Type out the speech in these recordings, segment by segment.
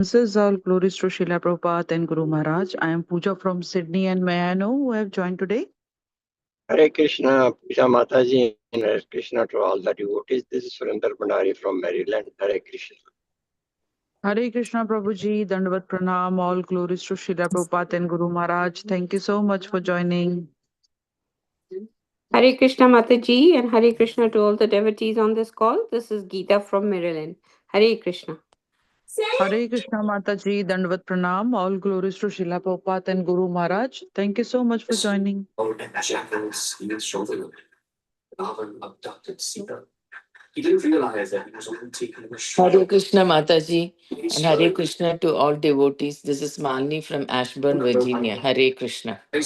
This all glories to Srila Prabhupada and Guru Maharaj. I am Pooja from Sydney, and may I know who have joined today? Hare Krishna, Puja Mataji, and Hare Krishna to all the devotees. This is Surinder Bhandari from Maryland. Hare Krishna. Hare Krishna Prabhuji, Dandavat Pranam, all glories to Srila Prabhupada and Guru Maharaj. Thank you so much for joining. Hare Krishna Mataji and Hare Krishna to all the devotees on this call. This is Geeta from Maryland. Hare Krishna. Hare Krishna Mataji, Dandavat Pranam, all glories to Srila Prabhupada and Guru Maharaj. Thank you so much for joining. He didn't realize that he was only taking a shot. Hare Krishna Mataji and Hare Krishna to all devotees. This is Malini from Ashburn, Virginia. Hare Krishna. Hare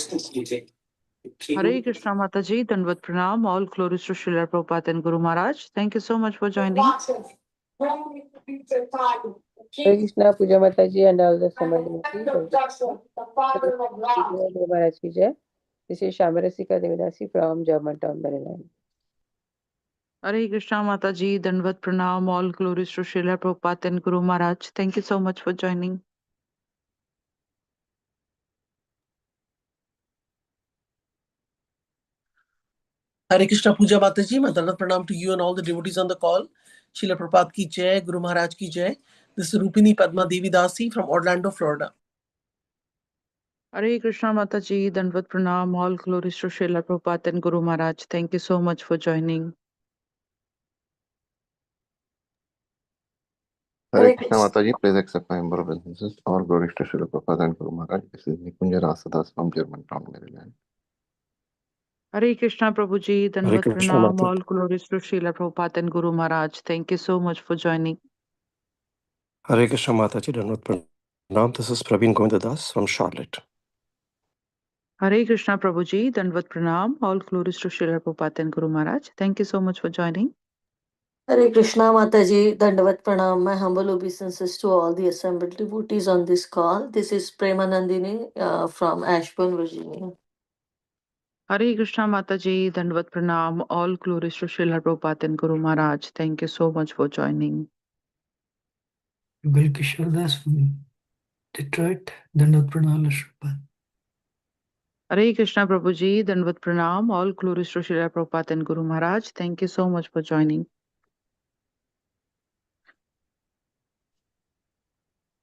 Krishna Mataji, Dandavat Pranam, all glories to Srila Prabhupada and Guru Maharaj. Thank you so much for joining. Hare Krishna, Puja Mataji and all the Samadhi. This is Shamarasika Devidasi from Germantown, Maryland. Hare Krishna Mataji, Dandavat Pranam, all glories to Srila Prabhupada and Guru Maharaj. Thank you so much for joining. Hare Krishna Puja Mataji, my Dandavat Pranam to you and all the devotees on the call. Srila Prabhupada ki jai, Guru Maharaj ki jai. This is Rupini Padma Devi Dasi from Orlando, Florida. Hare Krishna Mataji, Dandavat Pranam, all glories to Srila Prabhupada and Guru Maharaj. Thank you so much for joining. Hare Krishna Mataji, please accept my humble obeisances. All glories to Srila Prabhupada and Guru Maharaj. This is Nikunja Rasadas from Germantown, Maryland. Hare Krishna Prabhuji, Dandavat Pranam, all glories to Srila Prabhupada and Guru Maharaj. Thank you so much for joining. Hare Krishna Mataji, Dandavat Pranam. This is Praveen Govindadas from Charlotte. Hare Krishna Prabhuji, Dandavat Pranam, all glories to Srila Prabhupada and Guru Maharaj. Thank you so much for joining. Hare Krishna Mataji, Dandavat Pranam. My humble obeisances to all the assembled devotees on this call. This is Premanandini from Ashburn, Virginia. Hare Krishna Mataji, Dandavat Pranam, all glories to Srila Prabhupada and Guru Maharaj. Thank you so much for joining. Yugal Kishore Das from Detroit, Dandavat Pranam Prabhupada. Hare Krishna Prabhuji, Dandavat Pranam, all glories to Srila Prabhupada and Guru Maharaj. Thank you so much for joining.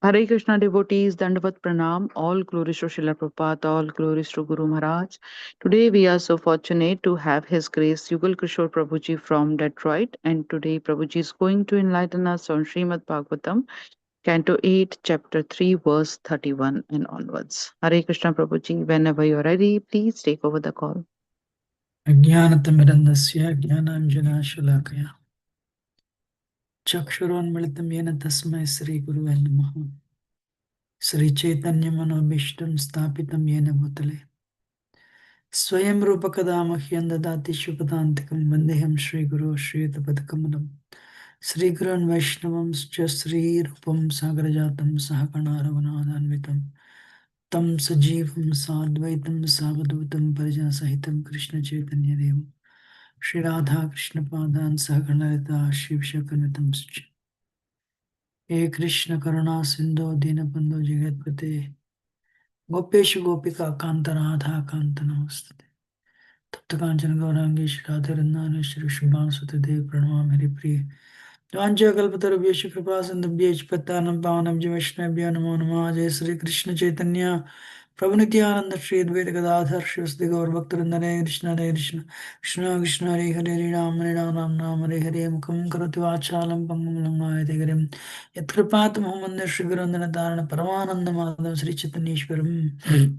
Hare Krishna devotees, Dandavat Pranam, all glories to Srila Prabhupada, all glories to Guru Maharaj. Today we are so fortunate to have His Grace Yugal Kishore Prabhuji from Detroit, and today Prabhuji is going to enlighten us on Srimad Bhagvatam, Canto 8, Chapter 3, Verse 31 and onwards. Hare Krishna Prabhuji, whenever you are ready, please take over the call. Ajnanatamidandasya Jnananjanashalakaya Chakshuronmilitam yena tasmai Sri Guruve namaha Sri Chaitanya Manobishtam Stapitam yena bhutale Swayam Rupakadamahyam Dadati Shupadantikam Vandeham Sri Guru Sri Tapadkamalam Sri Gurun Vaishnavam Scha Sri Rupam Sagrajatam Sahakanaravanadanvitam Tam Sajivam Sadvaitam Savadutam Parajana Sahitam Krishna Chaitanya Devam Shri Radha Krishna Padan Sahaganarita Shiv Shakanatam Such He Krishna Karuna Sindhu Dinabandhu Jagatpate Gopeshu Gopika Kanta Radha Kanta Namastate Tapta Kanchana Gaurangi Shri Radharindana Shri Shubhan Sutadev Pranam Hari Priya Vancha Kalpatarubhyesh Kripa Sindhubhyesh Pattanam Pavanam Jivashnabhya Namo Namah Jai Sri Krishna Chaitanya Prabhu Nityananda Shri Advaita Gadadhar Shri Vasudeva Gaur Bhaktarinda Hare Krishna Krishna Krishna Hare Hare Hare Ram Ram Hare Hare Mukam Karoti Vachalam Pangam Lanmayate Garim Yat Kripat Muhammad Shri Gurundana Dharana Paramananda Madhav Sri Chaitanyeshwaram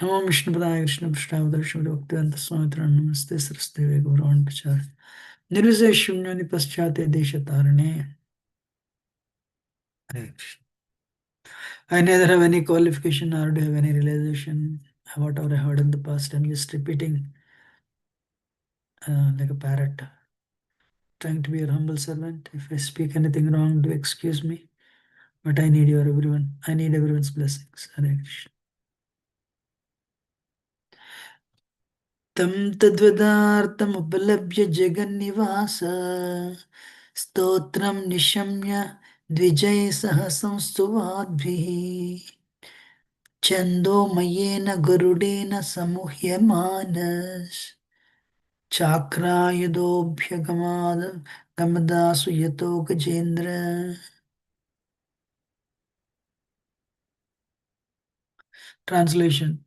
Namo Vishnu Padaya Krishna Prashtavadar Shri Bhaktivedanta Swami Namaste Sarasdeve Gauravan Pachar Nirviseshunyani Paschate Deshatarane. Hare Krishna. I neither have any qualification nor do have any realization of whatever I heard in the past. I'm just repeating like a parrot, trying to be your humble servant. If I speak anything wrong, do excuse me. But I need everyone's blessings. Hare Krishna. Tam tadvadartam upalabhya jagannivasa Stotram nishamya dvijay sahasam stuvadbhihi chando mayena garudena samuhyamanas chakrayudobhya gamadasu yato gajendra. Translation.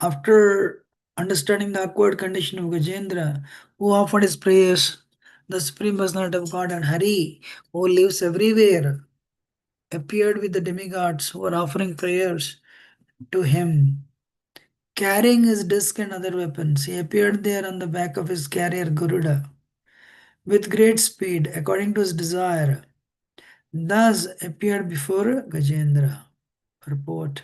After understanding the awkward condition of Gajendra, who offered his prayers, the Supreme Personality of God and Hari, who lives everywhere, appeared with the demigods who were offering prayers to him. Carrying his disc and other weapons, he appeared there on the back of his carrier Garuda with great speed, according to his desire. Thus appeared before Gajendra. Purport.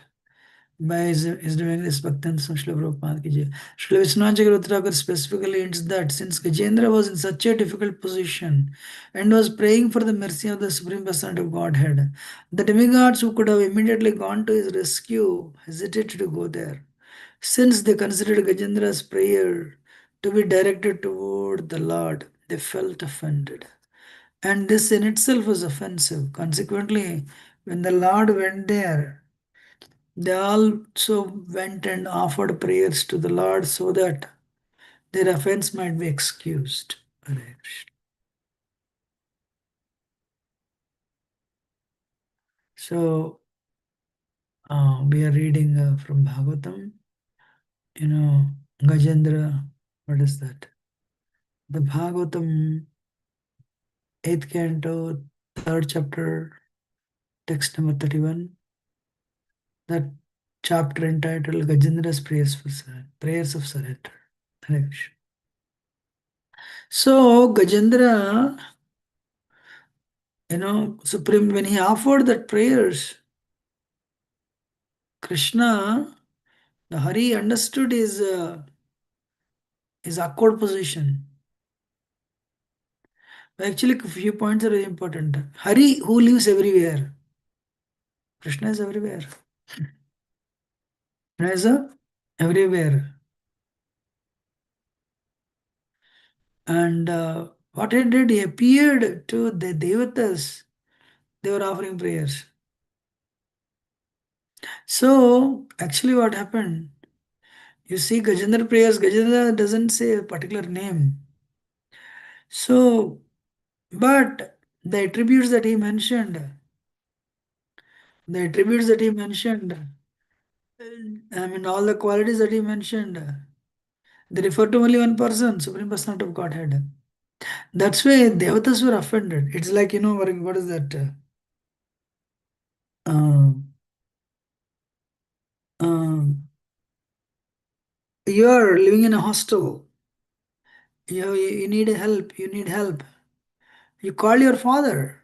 By his doing this Bhaktan Srila Prabhupada ki jai. Srila Vishwanath Chakravarti specifically hints that since Gajendra was in such a difficult position and was praying for the mercy of the Supreme Personality of Godhead, the demigods who could have immediately gone to his rescue hesitated to go there. Since they considered Gajendra's prayer to be directed toward the Lord, they felt offended. And this in itself was offensive. Consequently, when the Lord went there, they also went and offered prayers to the Lord so that their offense might be excused. Hare Krishna. So, we are reading from Bhagavatam. Gajendra, what is that? The Bhagavatam, 8th canto, 3rd chapter, text number 31. That chapter entitled Gajendra's Prayers of Surrender. Hare Krishna. So, Gajendra, Supreme, when he offered that prayers, Krishna, the Hari understood his awkward position. Actually, a few points are very important. Hari, who lives everywhere. Krishna is everywhere. Krishna is everywhere. And what he did, he appeared to the Devatas. They were offering prayers. So, actually what happened, you see Gajendra prayers, Gajendra doesn't say a particular name. So, but the attributes that he mentioned, all the qualities that he mentioned, they refer to only one person, Supreme Personality of Godhead. That's why Devatas were offended. It's like, what is that? You are living in a hostel. You need help. You need help. You call your father.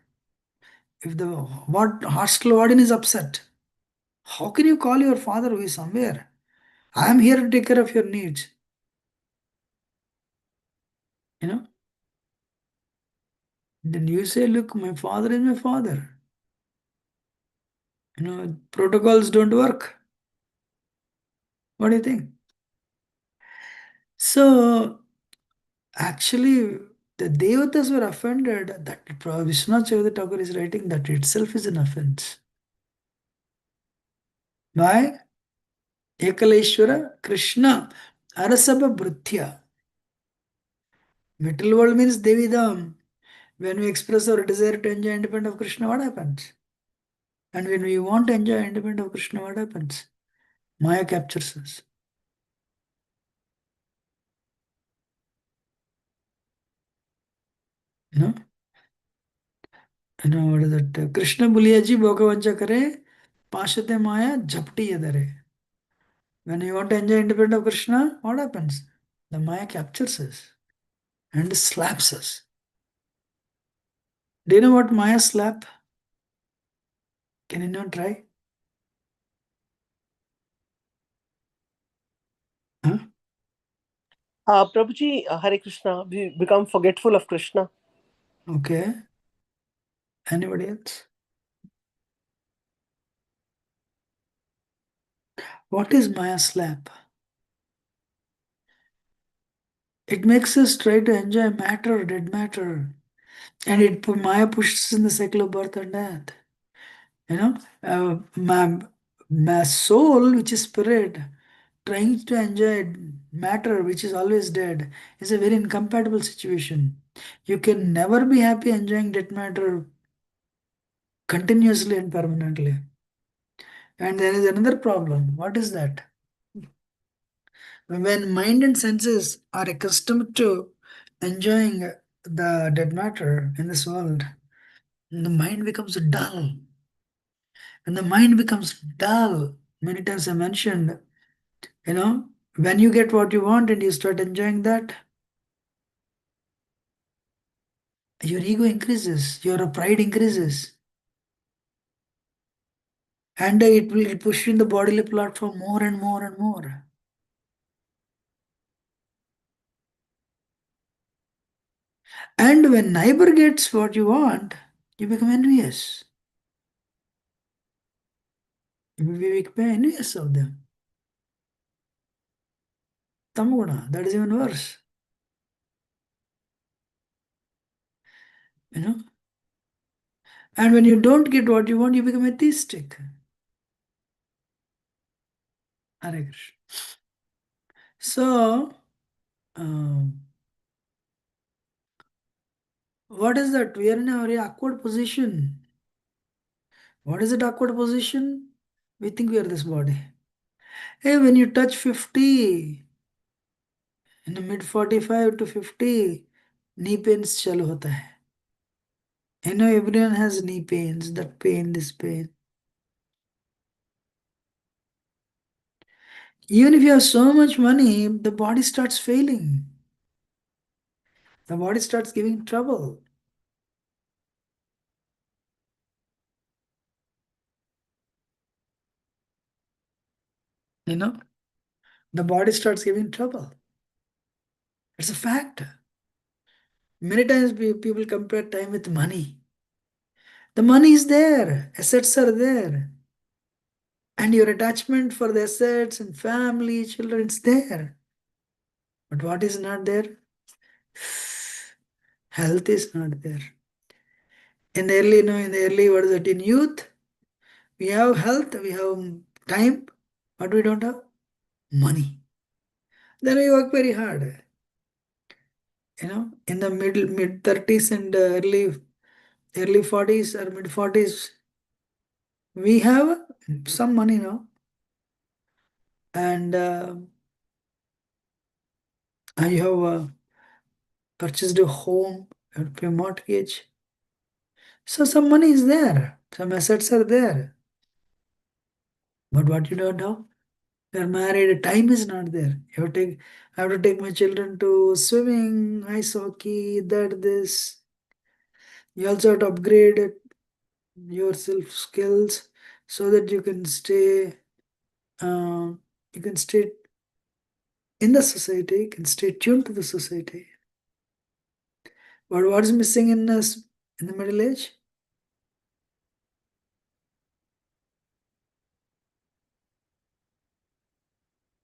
If the hostel warden is upset, how can you call your father who is somewhere? I am here to take care of your needs. Then you say, look, my father is my father. Protocols don't work. What do you think? So, actually, the Devatas were offended that Vishwanath Chakravarti Thakur is writing that itself is an offense. Why? Ekaleshwara Krishna Arasabha Bhrutya. Material world means Devidam. When we express our desire to enjoy independent of Krishna, what happens? And when we want to enjoy independent of Krishna, what happens? Maya captures us. What is that? Krishna Buliyaji Bhogavancha Kare, Pashate Maya Japti Yadare. When we want to enjoy independent of Krishna, what happens? The Maya captures us and slaps us. Do you know what Maya slap? Can you not try? Huh? Prabhuji, Hare Krishna, we become forgetful of Krishna. Okay. Anybody else? What is Maya slap? It makes us try to enjoy matter, dead matter. And Maya pushes in the cycle of birth and death. You know, my soul, which is spirit, trying to enjoy matter, which is always dead, is a very incompatible situation. You can never be happy enjoying dead matter continuously and permanently. And there is another problem. What is that? When mind and senses are accustomed to enjoying the dead matter in this world, the mind becomes dull. When the mind becomes dull, many times I mentioned, when you get what you want and you start enjoying that, your ego increases, your pride increases, and it will push you in the bodily platform more and more and more. And when neighbor gets what you want, you become envious. You become envious of them. Tamaguna, that is even worse. You know? And when you don't get what you want, you become atheistic. Hare Krishna. So, what is that? We are in a very awkward position. What is that awkward position? We think we are this body. Hey, when you touch 50, in the mid 45 to 50, knee pains chalu hota hai. Everyone has knee pains, that pain, this pain. Even if you have so much money, the body starts failing. The body starts giving trouble. The body starts giving trouble. It's a fact. Many times people compare time with money. The money is there, assets are there, and your attachment for the assets and family, children, it's there. But what is not there? Health is not there. In the early, what is it? In youth, we have health, we have time, but we don't have money. Then we work very hard. In the mid 30s and early 40s or mid 40s, we have some money now, and you have purchased a home, you have to pay mortgage. So some money is there, some assets are there. But what you don't have? You're married, time is not there. I have to take my children to swimming, ice hockey, this. You also have to upgrade yourself skills so that you can stay in the society, you can stay tuned to the society. But what is missing in us in the middle age?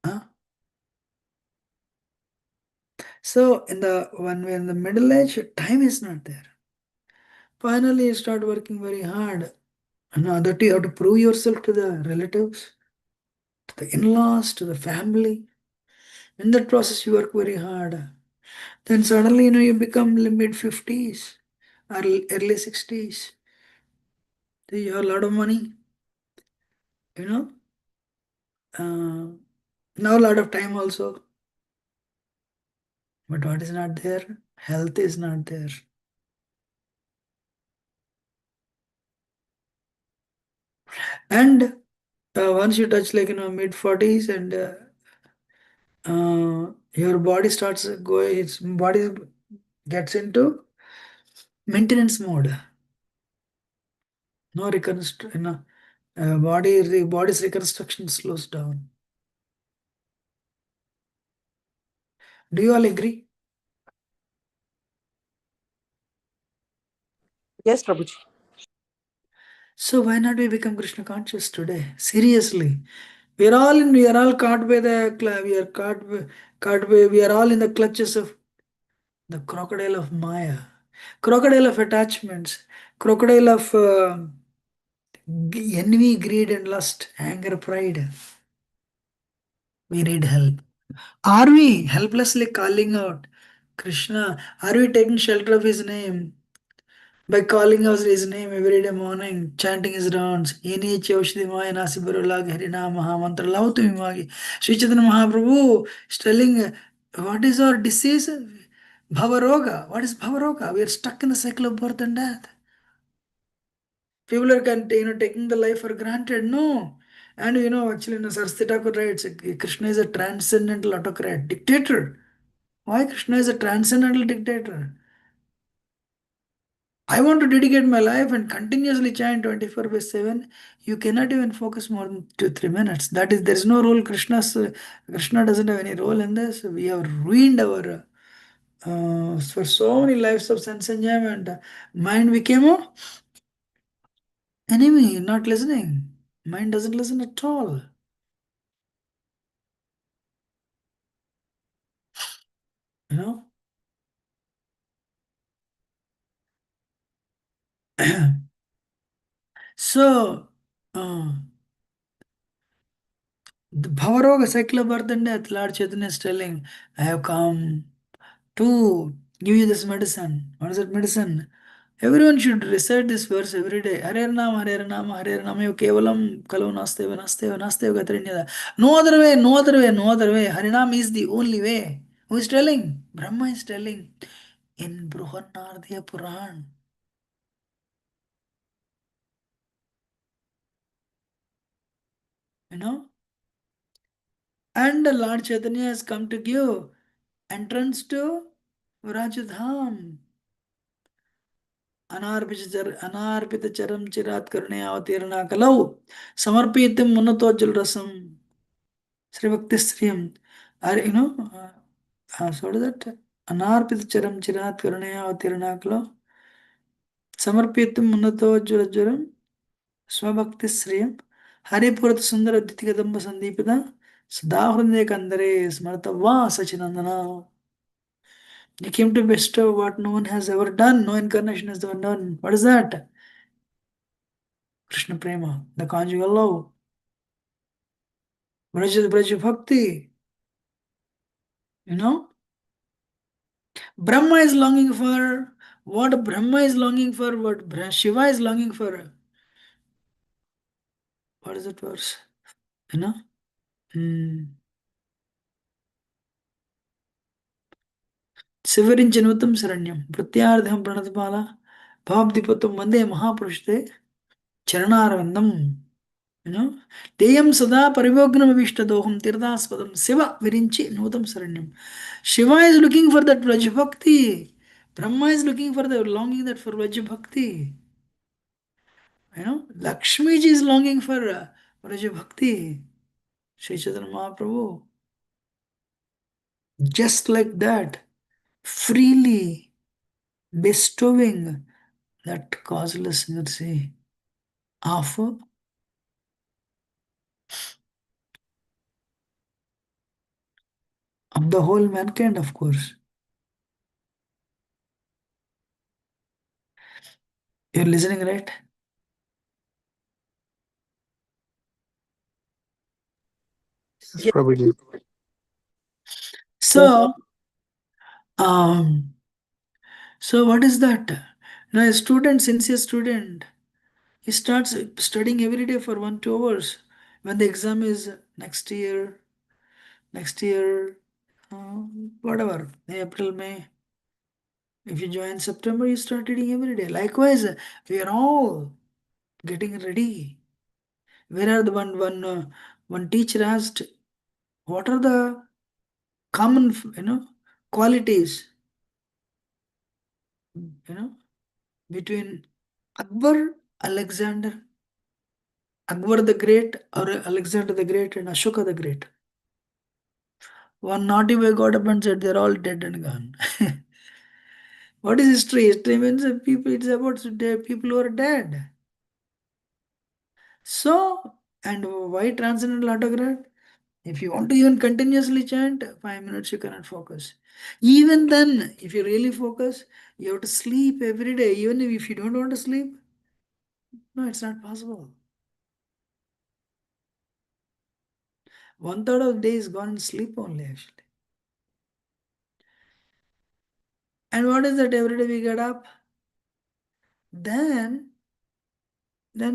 Huh? So when we're in the middle age, time is not there. Finally, you start working very hard. Now that you have to prove yourself to the relatives, to the in-laws, to the family. In that process, you work very hard. Then suddenly, you become mid 50s or early 60s. You have a lot of money. Now a lot of time also. But what is not there? Health is not there. And once you touch mid 40s and your body starts going, its body gets into maintenance mode. No reconstruction, body's reconstruction slows down. Do you all agree? Yes, Prabhuji. So why not we become Krishna conscious today? Seriously, we are all caught by we are all in the clutches of the crocodile of Maya. crocodile of attachments, crocodile of envy, greed, and lust, anger, pride. We need help. Are we helplessly calling out Krishna? Are we taking shelter of His name by calling out His name every day morning, chanting His rounds? Yeni Chaushadimaya Nasibarulag Harinamaha Mantra Lautumimagi. Sri Chaitanya Mahaprabhu is telling what is our disease? Bhavaroga. What is Bhavaroga? We are stuck in the cycle of birth and death. People are taking the life for granted. No. And actually, Saraswati Thakur writes, Krishna is a transcendental autocrat, dictator. Why Krishna is a transcendental dictator? I want to dedicate my life and continuously chant 24/7. You cannot even focus more than 2-3 minutes. That is, there is no role. Krishna doesn't have any role in this. We have ruined our for so many lives of sense enjoyment. Mind became a enemy, not listening. Mind doesn't listen at all. You know. So, the Bhavaroga cycle of birth and death, Lord Chaitanya is telling, I have come to give you this medicine. What is that medicine? Everyone should recite this verse every day. Hare Rama, Hare Rama, Hare Rama, Kevalam, Kalau Nasteva, Nasteva, Nasteva, Gatrinyada. No other way, no other way, no other way. Harinam is the only way. Who is telling? Brahma is telling in Bruhanardya Puran. You know? And Lord Chaitanya has come to give entrance to Vrajadham. अनार्पित चरम चिरात करणे अवतीर्णा कलौ समर्पित मुनतोज्जल रसम श्री भक्ति श्रीम are so what is that anarpit charam chirat karunaya avatirna kalo samarpitum munnatojjala jaram swabhakti shriyam haripurat sundara dithikadamba sandipita sadahurne kandare smartava sachinandana. He came to bestow what no one has ever done, no incarnation has ever done. What is that? Krishna Prema, the conjugal love. Braja Bhakti. Brahma is longing for what Brahma is longing for, what Shiva is longing for. What is that verse? Sivarinchanutam Saranyam, Pratyardham Pranatapala, Bhavdipatum Mande Mahapurushte, Charanarvandam. Teyam Sada Parivognam Vishtadoham Tirdaspadam, Siva Virinchi Nutam Saranyam. Shiva is looking for that Vraja Bhakti. Brahma is looking for the longing that for Vraja Bhakti. Lakshmi ji is longing for Vraja Bhakti. Sri Chaitanya Mahaprabhu. Just like that, freely bestowing that causeless mercy of the whole mankind, of course. You're listening, right? Yes, Prabhuji. So, what is that? Now, a student, sincere student, he starts studying every day for 1-2 hours. When the exam is next year, whatever, April, May. If you join September, you start reading every day. Likewise, we are all getting ready. Where are the one teacher asked, what are the common qualities between Akbar, Alexander, Akbar the Great, or Alexander the Great, and Ashoka the Great? One naughty boy got up and said they're all dead and gone. What is history? History means people. It's about people who are dead. So, and why transcendental autocrat? If you want to even continuously chant, 5 minutes you cannot focus. Even then, if you really focus, you have to sleep every day. Even if you don't want to sleep, no, it's not possible. 1/3 of the day is gone in sleep only, actually. And what is that? Every day we get up. Then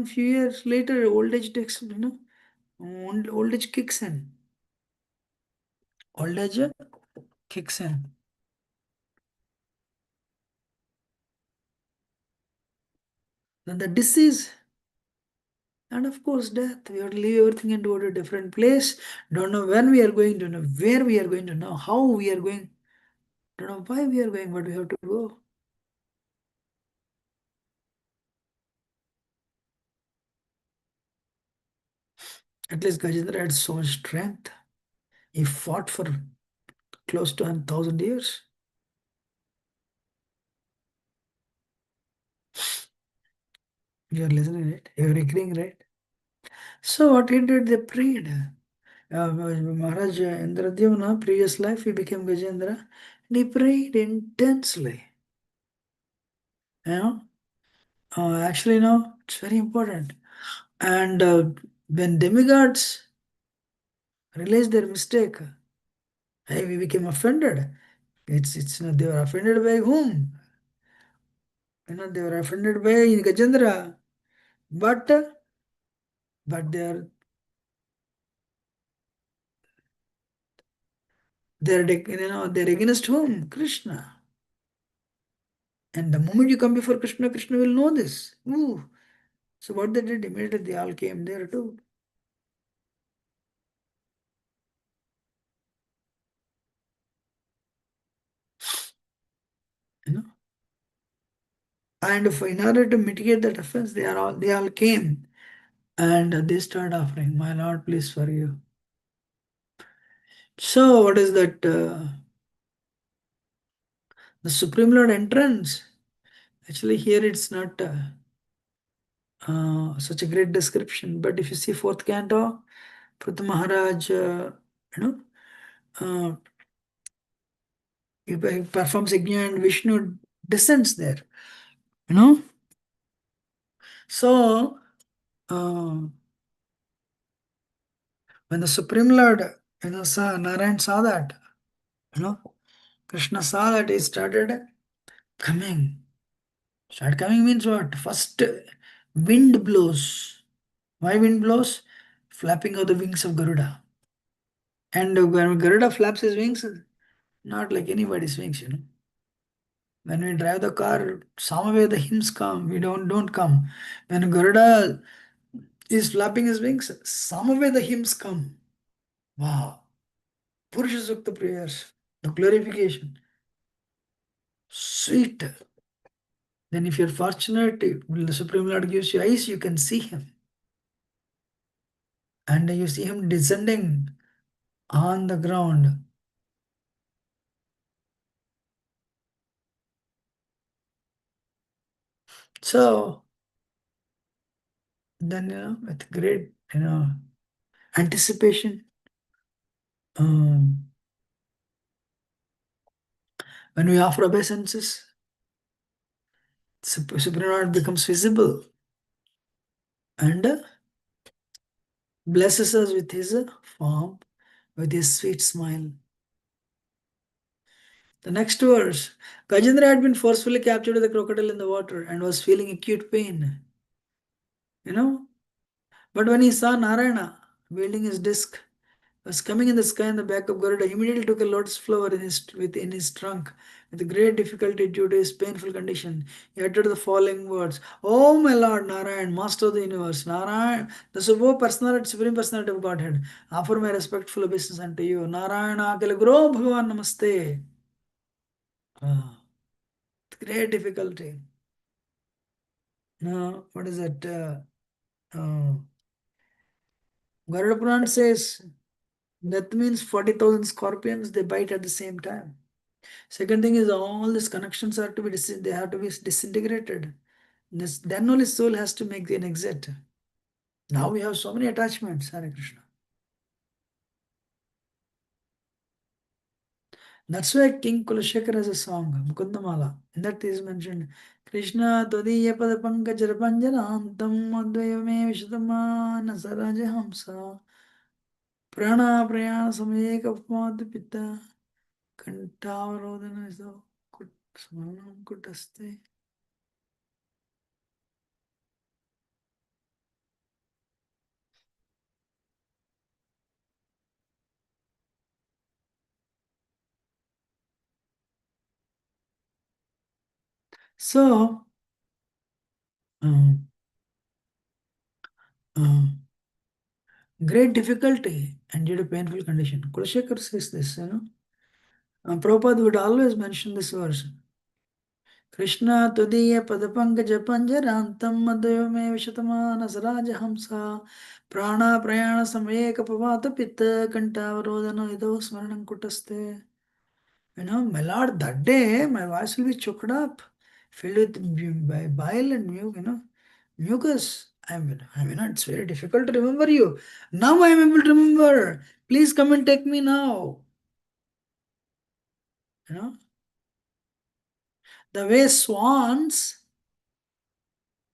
few years later, old age takes, old age kicks in. Old age kicks in. Then the disease, and of course death. We have to leave everything and go to a different place. Don't know when we are going, don't know where we are going, to know how we are going, don't know why we are going, but we have to go. At least Gajendra had so much strength. He fought for close to 1,000 years. You are listening, right? You are agreeing, right? So what he did, they prayed. Maharaj Indradyumna, previous life, he became Gajendra, and he prayed intensely. Actually, no, it's very important. And when demigods realized their mistake, hey, we became offended. It's they were offended by whom? They were offended by Gajendra, but they're they're against whom? Krishna. And the moment you come before Krishna, Krishna will know this. Ooh. So what they did, immediately they all came there too. And in order to mitigate that offense, they all came and they started offering, my Lord, please forgive. So what is that? The Supreme Lord entrance. Actually, here it's not such a great description. But if you see fourth canto, Pritha Maharaj, he performs yajna and Vishnu descends there. So when the Supreme Lord, Narayan saw that, Krishna saw that, he started coming. Start coming means what? First, wind blows. Why wind blows? Flapping of the wings of Garuda. And when Garuda flaps his wings, not like anybody's wings, When we drive the car, somewhere the hymns come. We don't come. When Garuda is flapping his wings, somewhere the hymns come. Wow. Purusha Sukta prayers, the glorification. Sweet. Then if you're fortunate, the Supreme Lord gives you eyes, you can see him. And you see him descending on the ground. So then, with great, anticipation, when we offer obeisances, Supreme Lord becomes visible and blesses us with his form, with his sweet smile. The next verse, Gajendra had been forcefully captured with a crocodile in the water and was feeling acute pain. But when he saw Narayana wielding his disc, was coming in the sky in the back of Garuda, immediately took a lotus flower within his trunk. With great difficulty due to his painful condition, he uttered the following words: "Oh my Lord Narayan, Master of the universe, Narayan, the Supreme Personality of Godhead, offer my respectful obeisance unto you. Narayana Akila Guru Bhagavan Namaste." With great difficulty. No, what is it? Garuda Puran says that means 40,000 scorpions, they bite at the same time. Second thing is all these connections are to be they have to be disintegrated. Then only soul has to make an exit. Now we have so many attachments, Hare Krishna. That's why King Kulashekar has a song, Mukundamala. In that is mentioned, Krishna Todiya Pada Pankajara Panjarantam Advayame Vishatamana Saraja Hamsa Prana Prayana Samayeka Pamad Pitta Kantavarodana Iso Smaranam Kutaste. So, great difficulty and due to painful condition. Kulashekar says this, Prabhupada would always mention this verse. Krishna Tudiya Padapankaja Panjarantam Madhyame Vishatamana Saraja Hamsa Prana Prayana Samayeka Pavata Pitta Kantavarodana Ido Smaranam Kutaste. My Lord, that day my voice will be choked up, filled with bile and mucus. It's very difficult to remember you. Now I am able to remember. Please come and take me now. The way swans,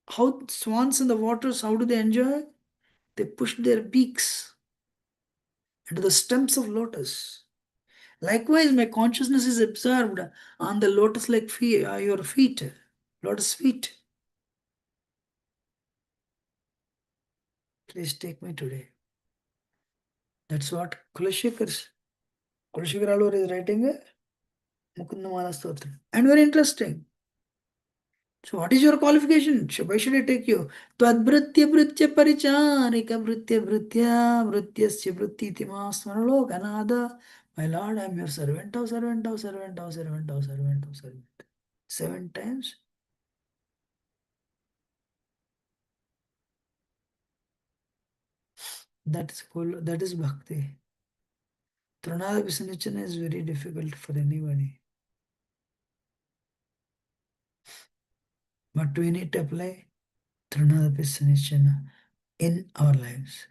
how swans in the waters, how do they enjoy? They push their beaks into the stems of lotus. Likewise, my consciousness is observed on the lotus-like feet, your feet, lotus feet. Please take me today. That's what Kulashekar Alvar is writing a Mukundamala Stotram. And very interesting. So what is your qualification? Why should I take you? Tadbritya britya paricharika britya britya brityasya brittiti smaralokanada. My Lord, I am your servant of servant of servant of servant of servant of servant. 7 times. That is cool. That is bhakti. Trinada Visanichana is very difficult for anybody. But we need to apply Trinada Visanichana in our lives.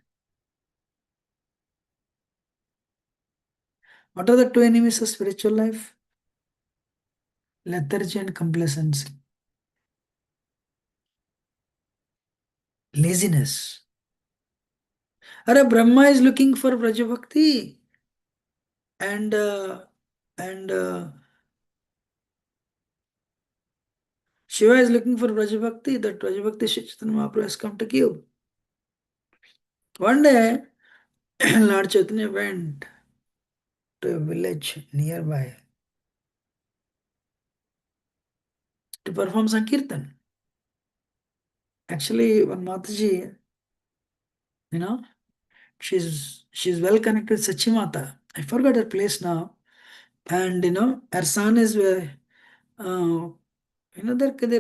What are the 2 enemies of spiritual life? Lethargy and complacency. Laziness. Brahma is looking for Brajabhakti and Shiva is looking for Brajabhakti. That Brajabhakti Shri Chaitanya Mahaprabhu has come to give. One day, Lord Chaitanya went to a village nearby to perform Sankirtan. Actually, one Mataji, she's well connected with Sachimata. I forgot her place now. And her son is their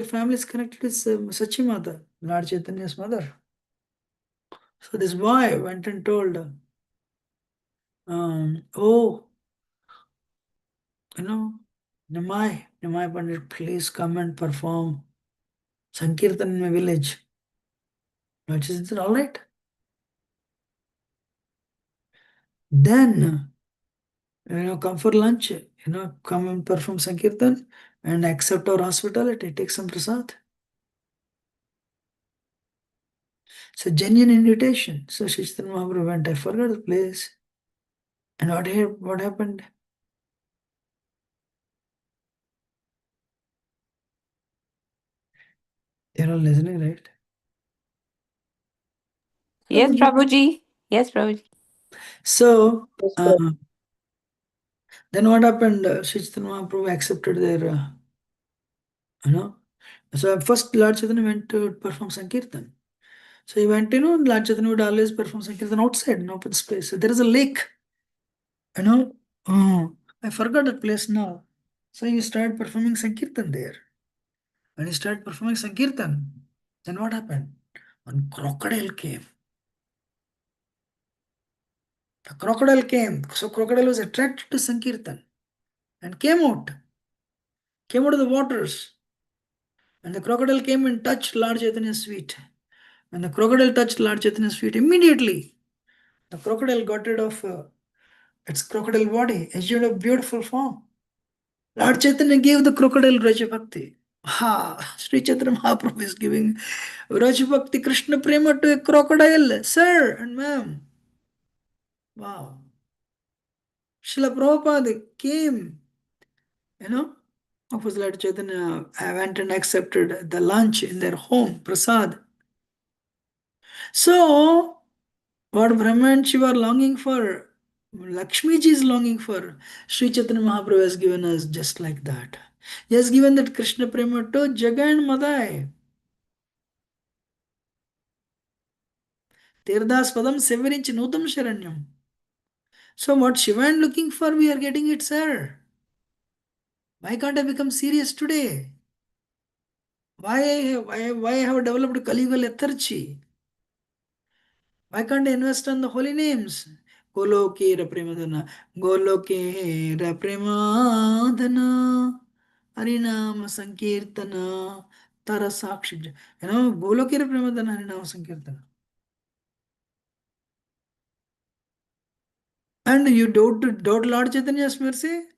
family is connected with Sachimata, Lord Chaitanya's mother. So this boy went and told, Nimai Pandit, please come and perform Sankirtan in my village. Lord Chaitanya said, all right. Then, come for lunch, come and perform Sankirtan and accept our hospitality, take some prasad. It's a genuine invitation. So Sri Chaitanya Mahaprabhu went, I forgot the place. And what happened? You're all listening, right? Yes, Prabhuji. Yes, Prabhuji. So, then what happened? Sri Chaitanya Mahaprabhu accepted their, So first Lord Chaitanya went to perform Sankirtan. So he went, Lord Chaitanya would always perform Sankirtan outside, in open space. So there is a lake, I forgot that place now. So he started performing Sankirtan there. When he started performing Sankirtan, then what happened? One crocodile came. The crocodile came. So crocodile was attracted to Sankirtan and came out of the waters. And the crocodile came and touched Lord Chaitanya's feet. When the crocodile touched Lord Chaitanya's feet, immediately the crocodile got rid of its crocodile body, assumed a beautiful form. Lord Chaitanya gave the crocodile Rajabhakti. Ha! Sri Chaitanya Mahaprabhu is giving Rajabhakti Krishna Prema to a crocodile, sir and ma'am. Wow. Srila Prabhupada came, of course, Lord Chaitanya went and accepted the lunch in their home, prasad. So, what Brahma and Shiva are longing for, Lakshmi ji is longing for, Sri Chaitanya Mahaprabhu has given us just like that. He has given that Krishna Prema to Jaga and Madai. Tirdas Padam Sevarinch Nutam Sharanyam. So what Shiva is looking for, we are getting it, sir. Why can't I become serious today? Why I have developed Kali Yuga lethargy? Why can't I invest on the holy names? Golokera Premadana. Golokera Premadana. Harinama Sankirtana. Tara Sakshi. Golokera Premadana Harinama Sankirtana. And you doubt Lord Chaitanya's mercy?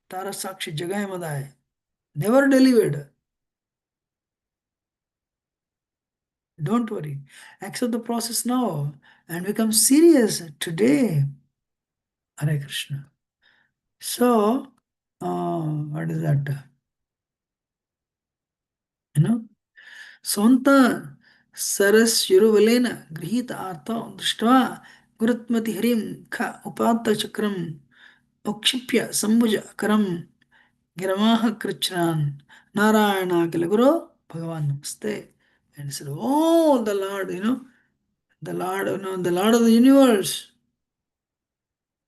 Tara Sakshi Jagai Madai. Never delivered. Don't worry. Accept the process now and become serious today. Hare Krishna. So, what is that? Sonta Saras Yuruvalena Grihita Artha Drishtva Gurutmati Harim Ka Upata Chakram Okshipya Sambuja Karam Giramaha Krichran Narayana Kilaguru Bhagavan Namaste. And he said, oh, the Lord, the Lord, the Lord of the universe,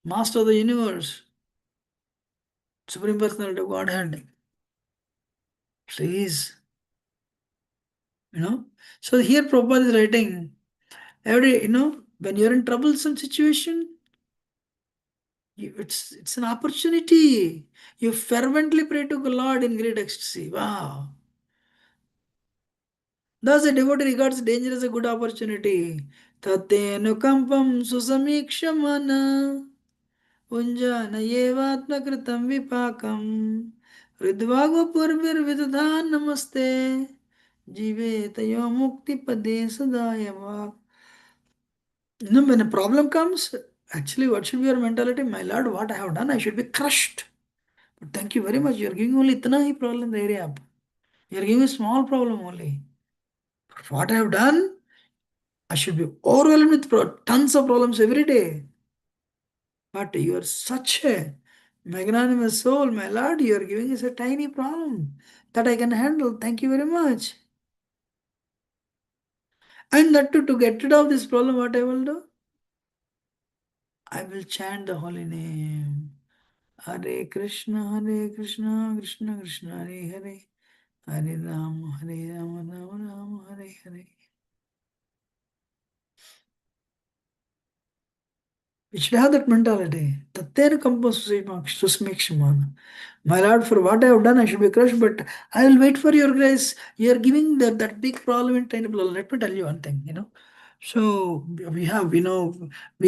Master of the universe, Supreme Personality of Godhead, please, So here Prabhupada is writing, when you're in troublesome situation, it's an opportunity. You fervently pray to the Lord in great ecstasy. Wow. Thus a devotee regards danger as a good opportunity. Tatenukampam susamikshamana unjana yevatmakritam vipakam ridvago purvir vidadhan namaste jive tayo mukti pade sadayava. When a problem comes, actually what should be your mentality? My Lord, what I have done, I should be crushed. But thank you very much. You are giving only itna hi problem de rahe aap. You are giving a small problem only. But what I have done, I should be overwhelmed with tons of problems every day. But you are such a magnanimous soul, my Lord. You are giving us a tiny problem that I can handle. Thank you very much. And that too, to get rid of this problem, what I will do? I will chant the holy name. Hare Krishna, Krishna Krishna, Hare Hare. Hare Rama, Rama Rama, Hare Hare. We should have that mentality. Tattera Susmikshimana. My Lord, for what I have done, I should be crushed, but I will wait for your grace. You are giving that big problem in tiny problem. Let me tell you one thing, So we have, we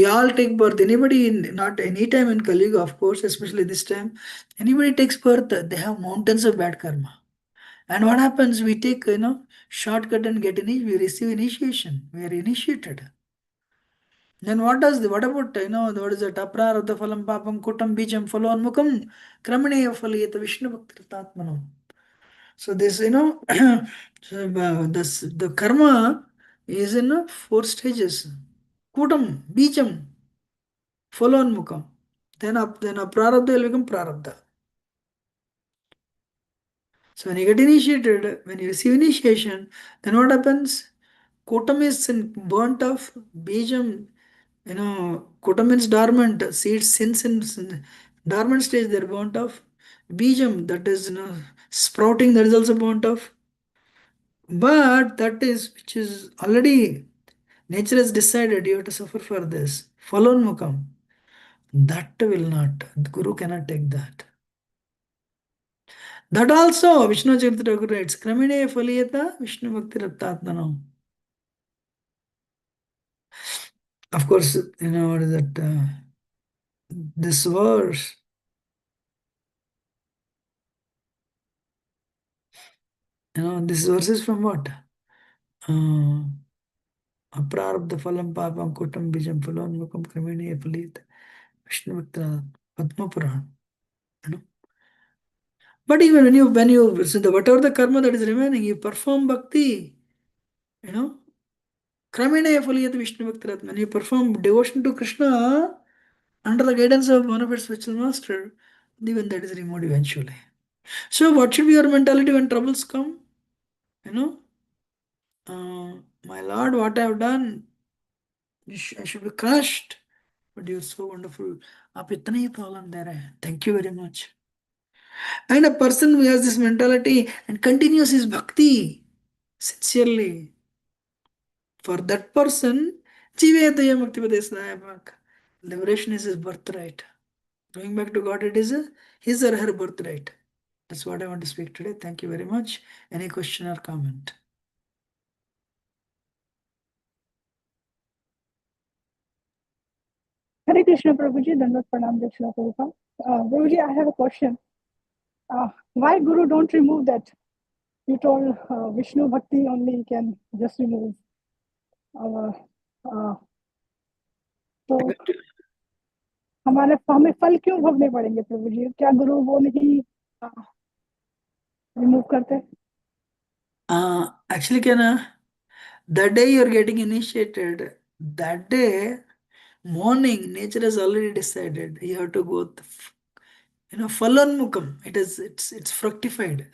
all take birth. Anybody not any time in Kali Yuga, of course, especially this time, anybody takes birth, they have mountains of bad karma. And what happens? We take, shortcut and we receive initiation. We are initiated. Then what about, what is it? Aprarabdha phalam papam kutam bijam phalonmukam kramane phaliyata Vishnu bhakti. So this, the karma is in 4 stages. Kutam, bijam, phalonmukam. Then aprarabdha will become prarabdha. So when you get initiated, when you receive initiation, then what happens? Kutam is burnt off, bijam, kutam means dormant, seeds since in dormant stage they are burnt off. Bijam, that is, sprouting, that is also burnt off. But that is, which is already, nature has decided you have to suffer for this. Phalonmukam. That will not, the Guru cannot take that. That also, Vishnu Chaitanya writes, Kramine Phaliyata Vishnu Bhakti Rattatmanam. Of course, what is that? This verse This verse is from what? Aprarabdha phalam papam kutam bijam phalonmukam kramene phalit Vishnu Bhakta Padma Puran. But even when you so whatever the karma that is remaining, you perform bhakti, kramena phaliyat Vishnu Bhakti Ratman. You perform devotion to Krishna under the guidance of one of its spiritual master, even that is removed eventually. So what should be your mentality when troubles come? My Lord, what I have done, I should be crushed. But you're so wonderful. आप इतना ही problem दे रहे हैं. Thank you very much. And a person who has this mentality and continues his bhakti sincerely, for that person, Jivayataya Bhakti liberation is his birthright. Going back to God, it is his or her birthright. That's what I want to speak today. Thank you very much. Any question or comment? Hare Krishna Prabhuji, Dandavat Pranam Dakshina Prabhupada. Prabhuji, I have a question. Why Guru don't remove that? You told Vishnu Bhakti only can just remove our. तो हमें फल क्यों भोगने पड़ेंगे प्रभु जी? क्या गुरु वो नहीं remove करते? Actually, क्या ना, the day you are getting initiated, that day morning, nature has already decided you have to go. Phalanmukam. It's fructified.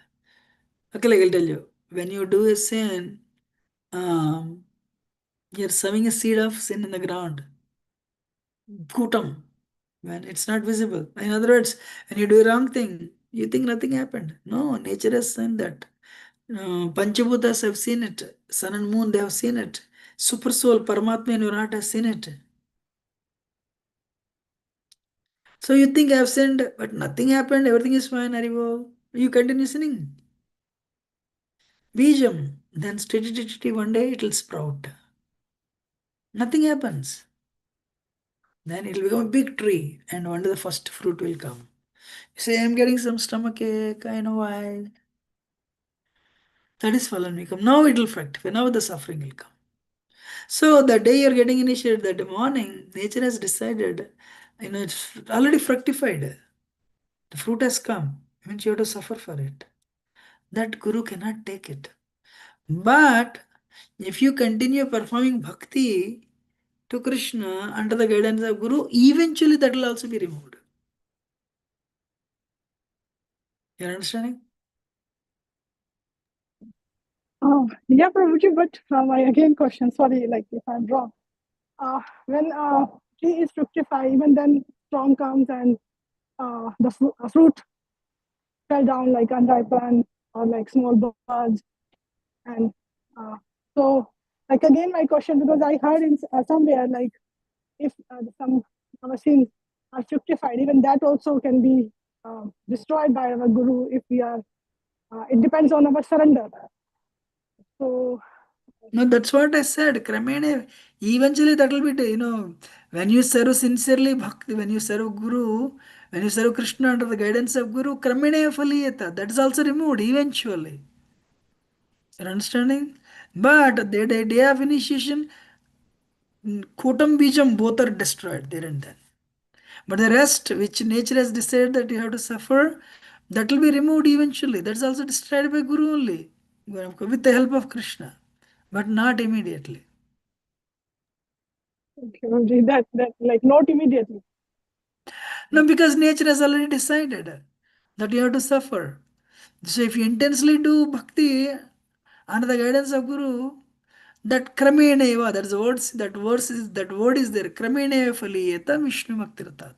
Okay, like I'll tell you. When you do a sin, you're sowing a seed of sin in the ground. Kutam. When it's not visible. In other words, when you do a wrong thing, you think nothing happened. No, nature has seen that. Panchabhutas have seen it. Sun and moon, they have seen it. Super soul, Paramatma in your heart has seen it. So you think I have sinned, but nothing happened, everything is fine, Haribo. You continue sinning. Bijam, then steady, one day it will sprout. Nothing happens. Then it will become a big tree, and one day the first fruit will come. You say, I'm getting some stomach ache, I know why. That is phalanmikam. Now it will fructify, now the suffering will come. So the day you're getting initiated, that morning, nature has decided, it's already fructified. The fruit has come. It means you have to suffer for it. That guru cannot take it. But if you continue performing bhakti to Krishna under the guidance of Guru, eventually that will also be removed. You are understanding? Yeah, Prabhuji, but my again question, sorry, like if I'm wrong. When tree is fructified, even then storm comes and the fruit fell down like unripened or like small buds. And so, like again, my question, because I heard in somewhere, like if some our sins are fructified, even that also can be destroyed by our guru if we are. It depends on our surrender. So. No, that's what I said. Kramene, eventually that will be, when you serve sincerely bhakti, when you serve Guru, when you serve Krishna under the guidance of Guru, Kramene Faliyata, that is also removed eventually. You're understanding? But the day of initiation, Kutam Bijam, both are destroyed there and then. But the rest, which nature has decided that you have to suffer, that will be removed eventually. That's also destroyed by Guru only, with the help of Krishna, but not immediately. Okay, that like not immediately. No, because nature has already decided that you have to suffer. So if you intensely do bhakti under the guidance of Guru, that krameneva, that's the words, that word is there. Krameneva faliyeta Vishnu Bhaktirtat.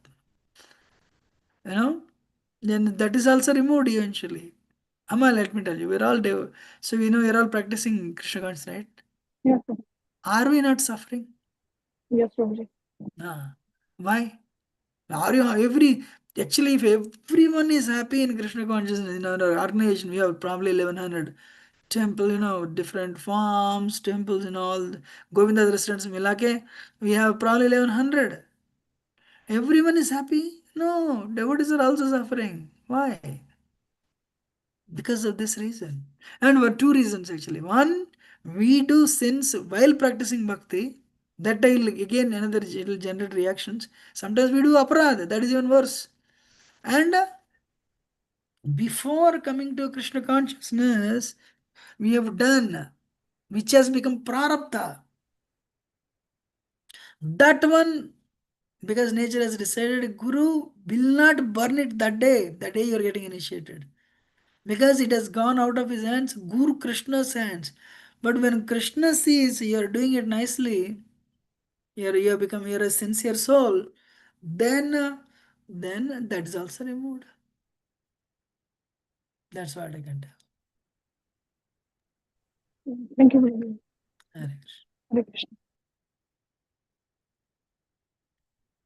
Then that is also removed eventually. Amma, let me tell you, we're all so we know we're all practicing Krishna consciousness, right? Yes. Are we not suffering? Yes, Prabhuji. Why? Actually, if everyone is happy in Krishna consciousness, in our organization, we have probably 1100 temple, different farms, temples and all, Govinda's restaurants, Milake, we have probably 1100. Everyone is happy? No, devotees are also suffering. Why? Because of this reason. And two reasons actually. One, we do sins while practicing bhakti. That will again another will generate reactions. Sometimes we do aparadha, that is even worse. And before coming to Krishna consciousness, we have done, which has become prarabdha. That one, because nature has decided, Guru will not burn it that day you are getting initiated. Because it has gone out of his hands, Guru Krishna's hands. But when Krishna sees you are doing it nicely, you have become you're a sincere soul, then that is also removed. That's what I can tell. Thank you very much. Hare Krishna. Hare Krishna.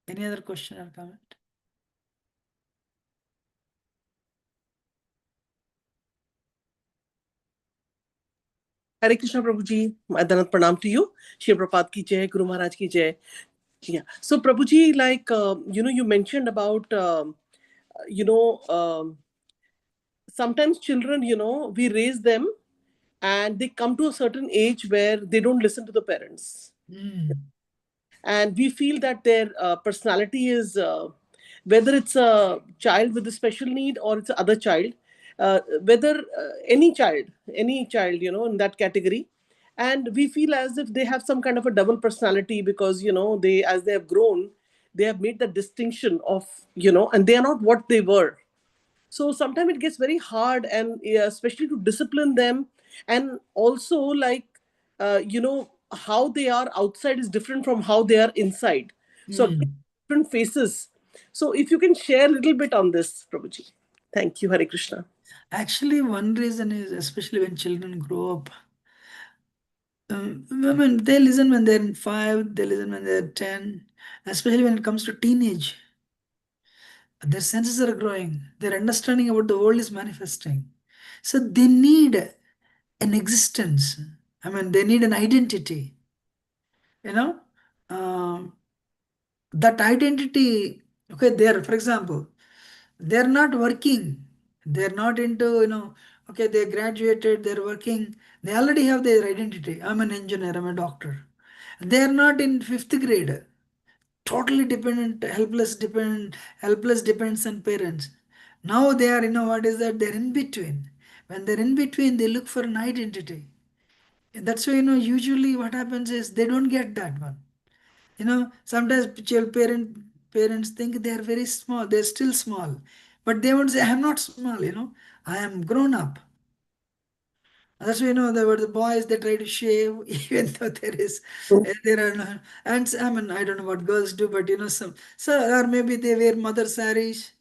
Any other question or comment? Hare Krishna Prabhuji, Danat Pranam to you. Shri Prabhupada ki jai, Guru Maharaj ki jai. Yeah. So Prabhuji, like, you mentioned about, sometimes children, we raise them and they come to a certain age where they don't listen to the parents. And we feel that their personality is, whether it's a child with a special need or it's other child, whether any child, in that category. And we feel as if they have some kind of a double personality because, they, as they have grown, they have made the distinction of, and they are not what they were. So sometimes it gets very hard, and especially to discipline them. And also, like, how they are outside is different from how they are inside. So different faces. So if you can share a little bit on this, Prabhuji. Thank you. Hare Krishna. Actually, one reason is, especially when children grow up, women, they listen when they're 5, they listen when they're 10, especially when it comes to teenage. Their senses are growing, their understanding about the world is manifesting. So they need an existence. They need an identity. That identity, okay, there, for example, they're not working, they're not into, okay, they graduated, they're working, they already have their identity. I'm an engineer, I'm a doctor. They're not in 5th grade, totally dependent, helpless dependence on parents. Now they are, what is that? They're in between. When they're in between, they look for an identity. That's why, usually what happens is they don't get that one. Sometimes parents think they are very small, they're still small. But they won't say, I am not small, I am grown up. That's why the boys, they try to shave, even though there are no, and I don't know what girls do, but or maybe they wear mother saris.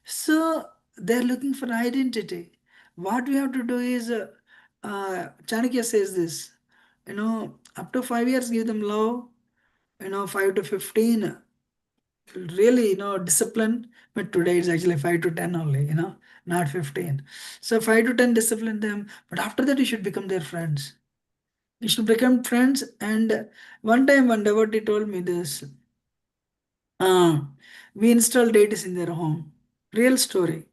So they're looking for identity. What we have to do is, Chanakya says this, up to 5 years, give them love, 5 to 15, really, discipline. But today it's actually 5 to 10 only, not 15. So 5 to 10, discipline them. But after that, you should become their friends. You should become friends. And one time, one devotee told me this. We installed deities in their home. Real story.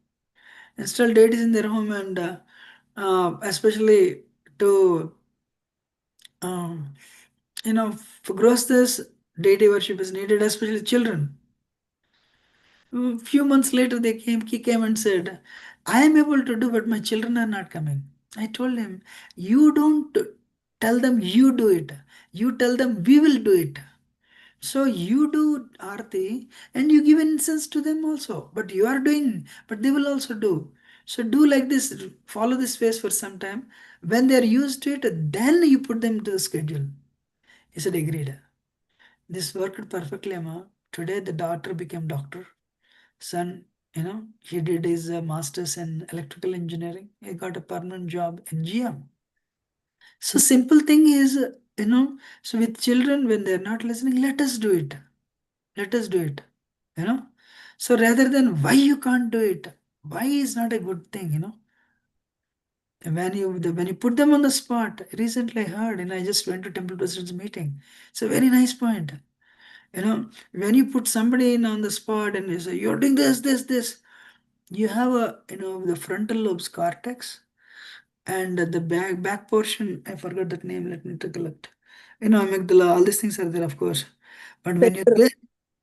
Installed deities in their home, and especially to, for grosters, deity worship is needed, especially children. A few months later, he came and said, I am able to do, but my children are not coming. I told him, you don't tell them you do it. You tell them we will do it. So you do Aarti and you give incense to them also. But you are doing, but they will also do. So do like this, follow this phase for some time. When they are used to it, then you put them to the schedule. He said, agreed. This worked perfectly, Amma. Today the daughter became doctor. Son, he did his master's in electrical engineering. He got a permanent job in GM. So simple thing is, so with children, when they're not listening, let us do it. Let us do it. So rather than why you can't do it, why is not a good thing, When you put them on the spot, recently I heard, and I just went to Temple President's meeting. It's a very nice point. When you put somebody in on the spot and you say, you're doing this, you have the frontal lobe's cortex and the back portion. I forgot that name. Let me take a look. Amygdala. All these things are there, of course. But when you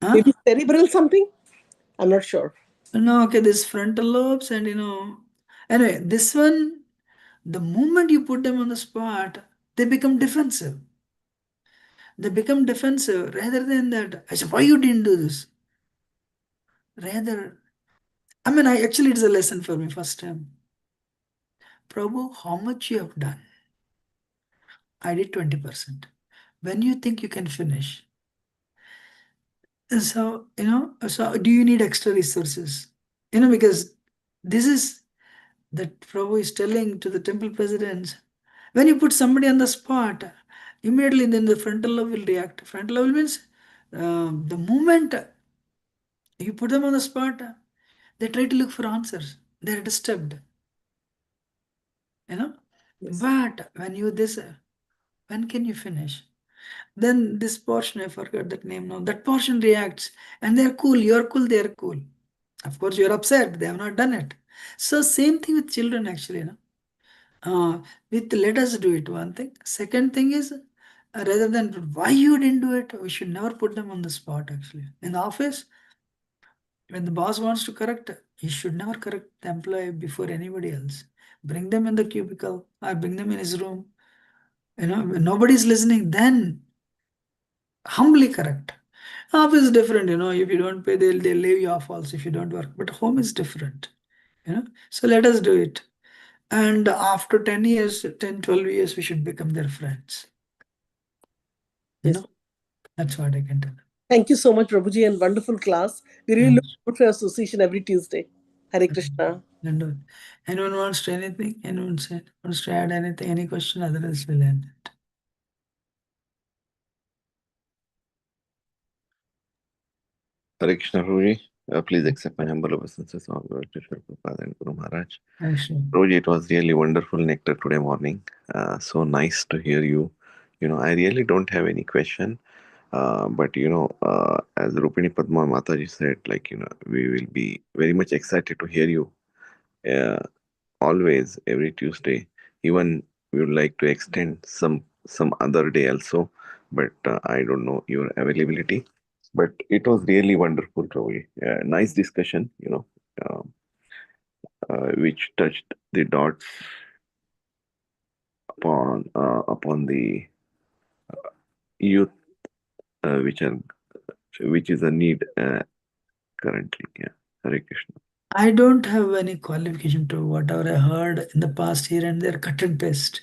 huh? Maybe cerebral something? I'm not sure. No, okay, this frontal lobes and anyway, this one, the moment you put them on the spot, they become defensive. They become defensive rather than that. I said, why you didn't do this? Rather, I actually it's a lesson for me first time. Prabhu, how much you have done? I did 20%. When you think you can finish? So, so do you need extra resources? Because this is that Prabhu is telling to the temple presidents, when you put somebody on the spot, immediately then the frontal lobe will react. Frontal lobe means the moment you put them on the spot, they try to look for answers. They're disturbed. Yes. But when you when can you finish? Then this portion, I forgot that name now, that portion reacts and they're cool, you're cool, they're cool. Of course, you're upset, they have not done it. So same thing with children actually. Let us do it, one thing. Second thing is, rather than why you didn't do it, we should never put them on the spot actually. In the office, when the boss wants to correct, he should never correct the employee before anybody else. Bring them in the cubicle or bring them in his room. When nobody's listening, then humbly correct. Office is different, if you don't pay, they'll lay you off also if you don't work. But home is different. So let us do it. And after 10 years, 10, 12 years, we should become their friends. That's what I can tell. Thank you so much, Prabhuji, and wonderful class. We really look forward for association every Tuesday. Hare Krishna. Anyone wants to anything? Anyone wants to add anything? Any question? Otherwise, we'll end it. Hare Krishna, Prabhuji. Please accept my humble obeisances on Lord Krishna Prabhupada and Guru Maharaj. Prabhuji, it was really wonderful nectar today morning. So nice to hear you. I really don't have any question. But as Rupini Padma Mataji said, we will be very much excited to hear you always every Tuesday. Even we would like to extend some other day also, but I don't know your availability. But it was really wonderful, Ravi. Nice discussion, which touched the dots upon the youth, which is a need currently. Yeah, Hare Krishna. I don't have any qualification to whatever I heard in the past here and there, cut and paste.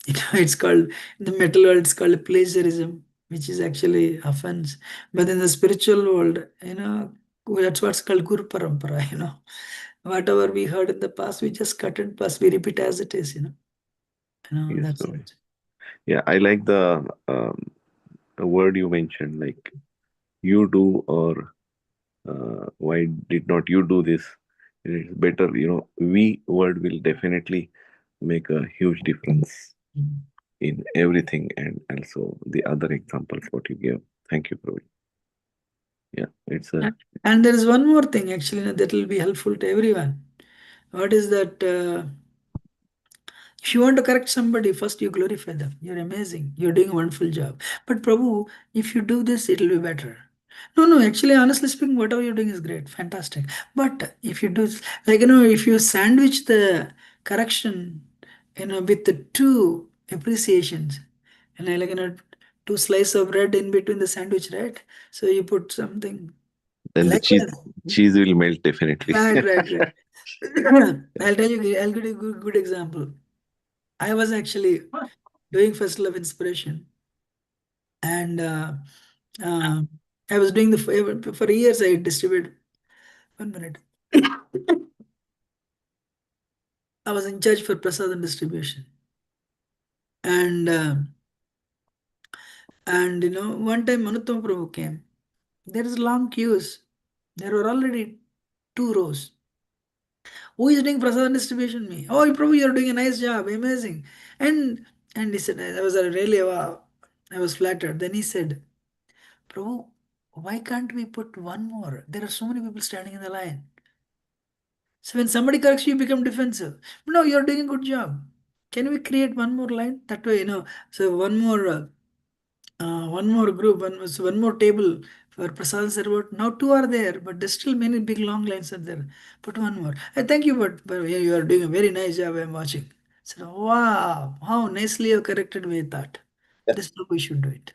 It's called, in the metal world, it's called plagiarism, which is actually offense. But in the spiritual world, that's what's called Guru Parampara, Whatever we heard in the past, we just cut and paste, we repeat as it is, Yes, that's it. Yeah, I like the word you mentioned, like you do or why did not you do this? It's better, we word will definitely make a huge difference in everything, and also the other examples what you gave. Thank you, Prabhu. Yeah, it's a. And there is one more thing actually that will be helpful to everyone. What is that? If you want to correct somebody, first you glorify them. You're amazing. You're doing a wonderful job. But Prabhu, if you do this, it'll be better. No, actually, honestly speaking, whatever you're doing is great, fantastic. But if you do, if you sandwich the correction, with the two appreciations, two slices of bread in between the sandwich, right? So you put something. Then the cheese will melt definitely. Right. I'll give you a good example. I was actually doing Festival of Inspiration, and I was doing for years. I distributed. 1 minute. I was in charge for Prasadam distribution, and one time Manuttam Prabhu came. There is long queues. There were already 2 rows. Who is doing Prasadam distribution? Me. Oh, Prabhu, you're doing a nice job, amazing. And he said, I was really wow. I was flattered. Then he said, Prabhu, why can't we put one more? There are so many people standing in the line. So when somebody corrects you, you become defensive. No, you're doing a good job. Can we create one more line? That way, so one more group, one more table for Prasad Sarvat. Now two are there, but there's still many big long lines are there. Put one more. I thank you, but you are doing a very nice job. I'm watching. So wow, how nicely you corrected me with that. Yeah. This is how we should do it.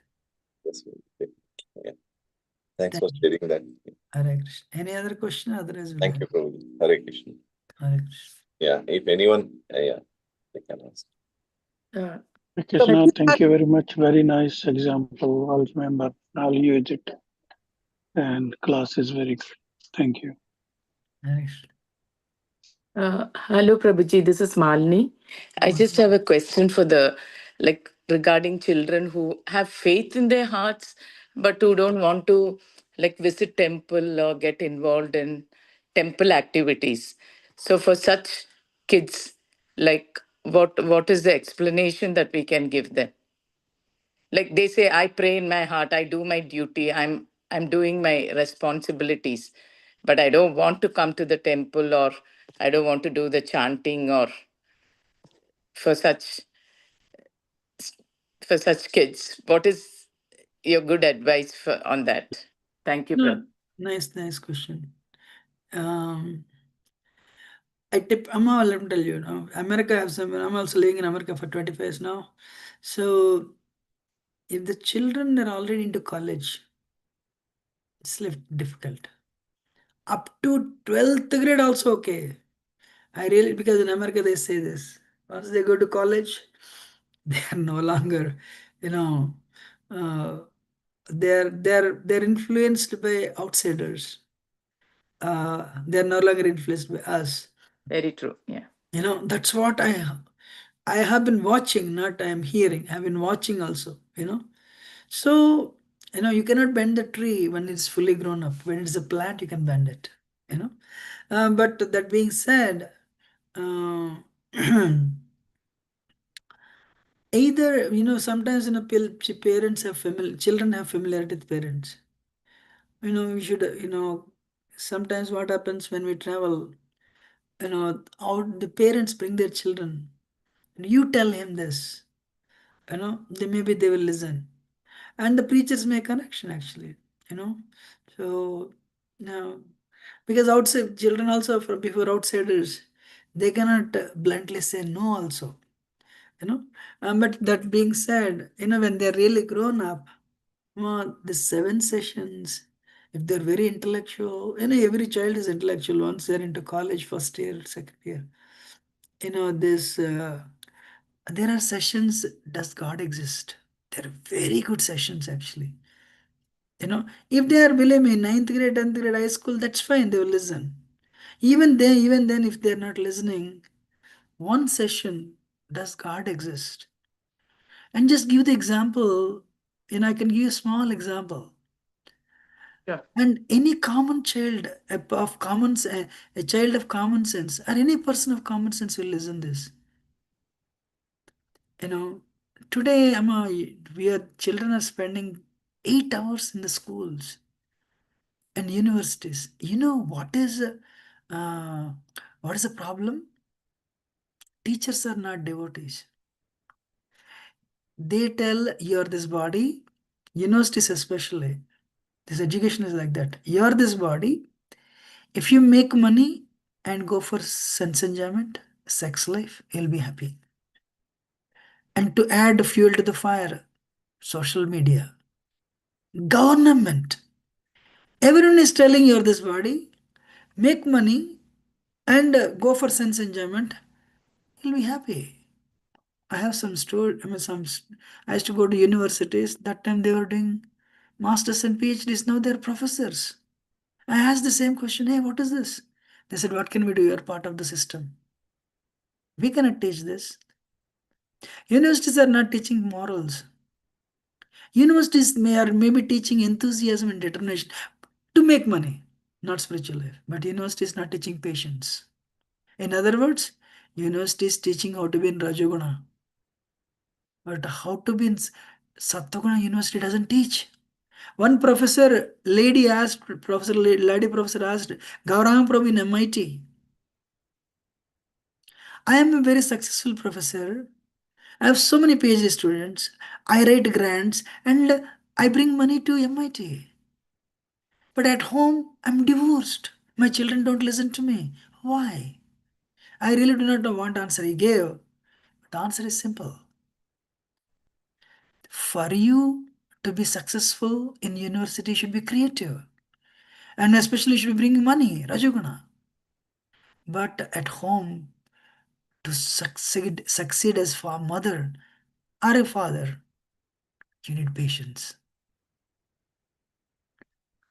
That's good. Yeah. Thanks for sharing that. Hare Krishna. Any other question? Otherwise, Thank you, Prabhu. Hare Krishna. Hare Krishna. Yeah, if anyone, yeah, they can ask. Krishna, thank you very much. Very nice example. I'll remember. I'll use it. And class is very good. Thank you. Hare Krishna. Hello, Prabhuji. This is Malini. I just have a question for regarding children who have faith in their hearts, but who don't want to visit temple or get involved in temple activities. So for such kids, what is the explanation that we can give them? Like they say, I pray in my heart, I do my duty, I'm doing my responsibilities, but I don't want to come to the temple, or I don't want to do the chanting, or for such kids. What is your good advice on that? Thank you, Prabhu. Nice question. Let me tell you, America I'm also living in America for 25 years now. So if the children are already into college, it's difficult. Up to 12th grade also okay. Because in America they say this. Once they go to college, they are no longer, they're influenced by outsiders. They're no longer influenced by us. Very true. Yeah. That's what I have been watching, not I am hearing. I've been watching also, So, you cannot bend the tree when it's fully grown up. When it's a plant, you can bend it, But that being said, either, sometimes, parents have children have familiarity with parents. We should, sometimes what happens when we travel, out the parents bring their children. You tell him this, maybe they will listen. And the preachers make connection actually, So now, because outside children also before outsiders, they cannot bluntly say no also, But that being said, when they're really grown up, the 7 sessions, if they're very intellectual, every child is intellectual once they're into college, first year, second year. This there are sessions, does God exist? They're very good sessions actually. If they are, believe me, 9th grade, 10th grade, high school, that's fine, they will listen. Even then, if they're not listening, one session, does God exist? And just give the example, I can give you a small example. Yeah. And any common child of common, a child of common sense, or any person of common sense will listen this. Today, children are spending 8 hours in the schools and universities. What is the problem? Teachers are not devotees. They tell you're this body, universities especially. This education is like that. You're this body. If you make money and go for sense enjoyment, sex life, you'll be happy. And to add fuel to the fire, social media, government. Everyone is telling you're this body, make money and go for sense enjoyment, you'll be happy. I have some story. I used to go to universities. That time they were doing masters and PhDs. Now they're professors. I asked the same question. Hey, what is this? They said, what can we do? You're part of the system. We cannot teach this. Universities are not teaching morals. Universities maybe teaching enthusiasm and determination to make money, not spiritual life. But university is not teaching patience. In other words, university is teaching how to be in Rajoguna. But how to be in Sattoguna, university doesn't teach. One lady professor asked Gaurang Prabhu in MIT, I am a very successful professor. I have so many PhD students. I write grants and I bring money to MIT. But at home, I'm divorced. My children don't listen to me. Why? I really do not know what answer he gave. But the answer is simple. For you to be successful in university, you should be creative. And especially you should be bringing money, Rajoguna. But at home, to succeed as a mother or a father, you need patience.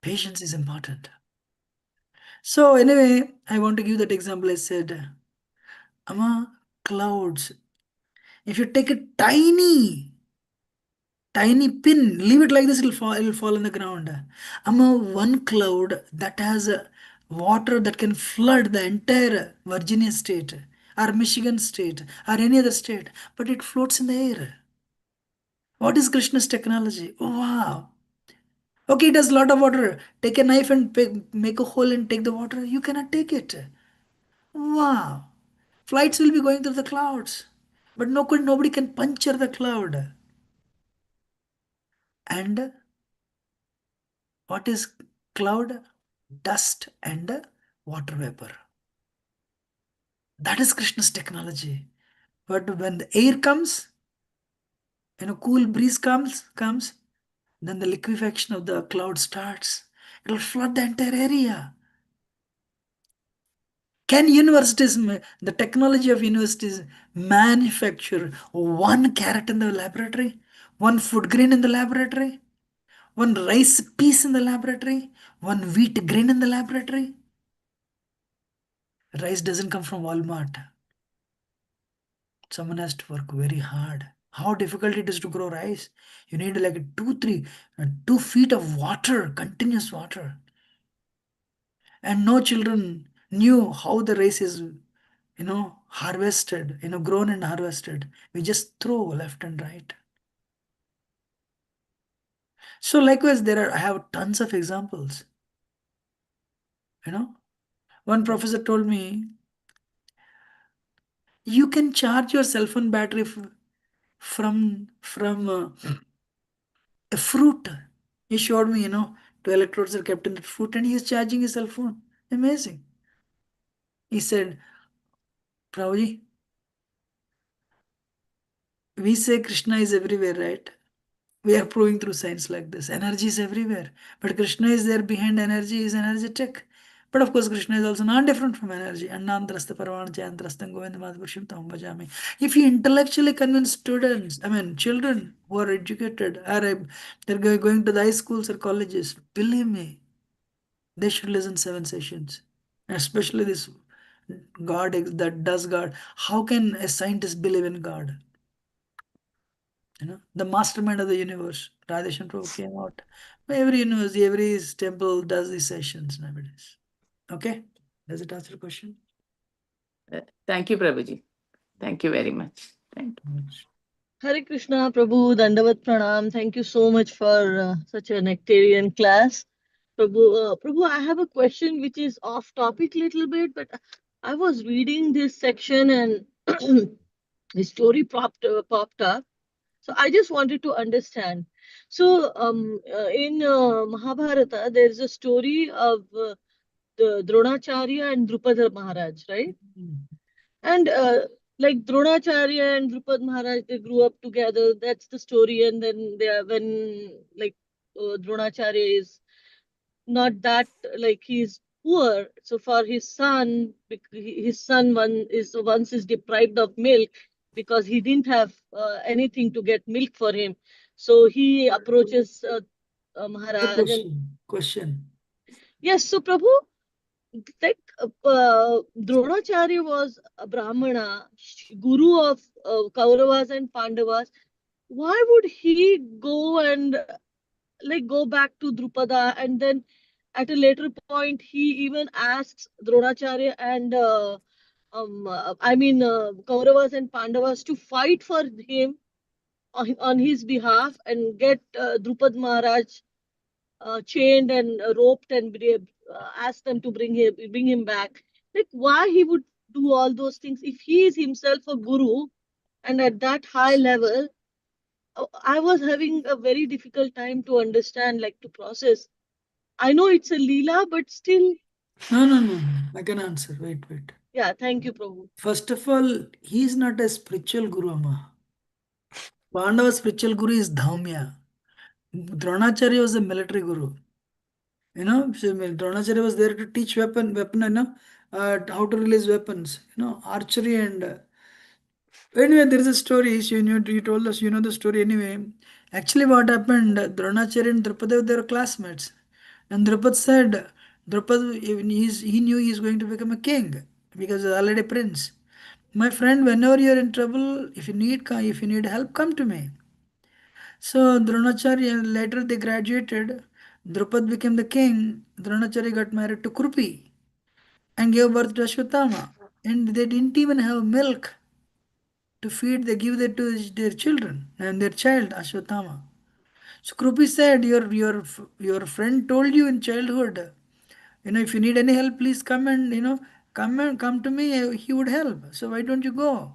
Patience is important. So anyway, I want to give that example. I said, Amma, clouds. If you take a tiny pin, leave it like this, it'll fall on the ground. One cloud that has water that can flood the entire Virginia state or Michigan state or any other state, but it floats in the air. What is Krishna's technology? Oh, wow. Okay, it has a lot of water. Take a knife and make a hole and take the water. You cannot take it. Wow. Flights will be going through the clouds, but nobody can puncture the cloud. And what is cloud? Dust and water vapor. That is Krishna's technology. But when the air comes, cool breeze comes, then the liquefaction of the cloud starts. It will flood the entire area. Can universities, the technology of universities, manufacture one carrot in the laboratory, one food grain in the laboratory, one rice piece in the laboratory, one wheat grain in the laboratory? Rice doesn't come from Walmart. Someone has to work very hard. How difficult it is to grow rice. You need like 2 feet of water, continuous water. And no children knew how the rice is, harvested, grown and harvested. We just throw left and right. So likewise, I have tons of examples. One professor told me, you can charge your cell phone battery from a fruit. He showed me, 2 electrodes are kept in the fruit and he is charging his cell phone. Amazing. He said, Prabhuji, we say Krishna is everywhere, right? We are proving through science like this. Energy is everywhere. But Krishna is there behind energy, is energetic. But of course, Krishna is also not different from energy. If you intellectually convince students, children who are educated, they're going to the high schools or colleges, believe me, they should listen 7 sessions. Especially this God that does God. How can a scientist believe in God? The mastermind of the universe. Radheshan Prabhu came out. Every university, every temple does these sessions nowadays. Okay? Does it answer the question? Thank you, Prabhuji. Thank you very much. Thank you. Hare Krishna, Prabhu, Dandavat Pranam. Thank you so much for such a nectarian class. Prabhu, I have a question which is off topic little bit, but I was reading this section and the story popped up. So I just wanted to understand. So in Mahabharata, there is a story of the Dronacharya and Drupada Maharaj, right? And like Dronacharya and Drupad Maharaj, they grew up together. That's the story. And then when like Dronacharya is not that, like he's poor. So for his son, his son once is deprived of milk because he didn't have anything to get milk for him. So he approaches Maharaj and Question. yes. So Prabhu, like Dronacharya was a Brahmana, guru of Kauravas and Pandavas. Why would he go and like go back to Drupada, and then at a later point he even asks Dronacharya and Kauravas and Pandavas to fight for him on his behalf and get Drupad Maharaj chained and roped and asked them to bring him back. Like why he would do all those things. If he is himself a guru and at that high level, I was having a very difficult time to understand, like to process. I know it's a Leela, but still. No. I can answer. Wait. Yeah, thank you, Prabhu. First of all, he is not a spiritual guru, Amma. Pandava's spiritual guru is Dhaumya. Dronacharya was a military guru. So Dronacharya was there to teach weapon, how to release weapons, archery and. Anyway, there is a story. So you told us, the story anyway. Actually, what happened? Dronacharya and Drupada, they were classmates. And Drupad said, Drupad, he knew he is going to become a king because he's already a prince. My friend, whenever you are in trouble, if you need help, come to me. So Dronacharya, later they graduated. Drupad became the king. Dronacharya got married to Krupi and gave birth to Ashwatthama. And they didn't even have milk to feed. They give that to their children and their child Ashwatthama. So Krupi said, your friend told you in childhood, if you need any help, please come and come to me. He would help. So why don't you go?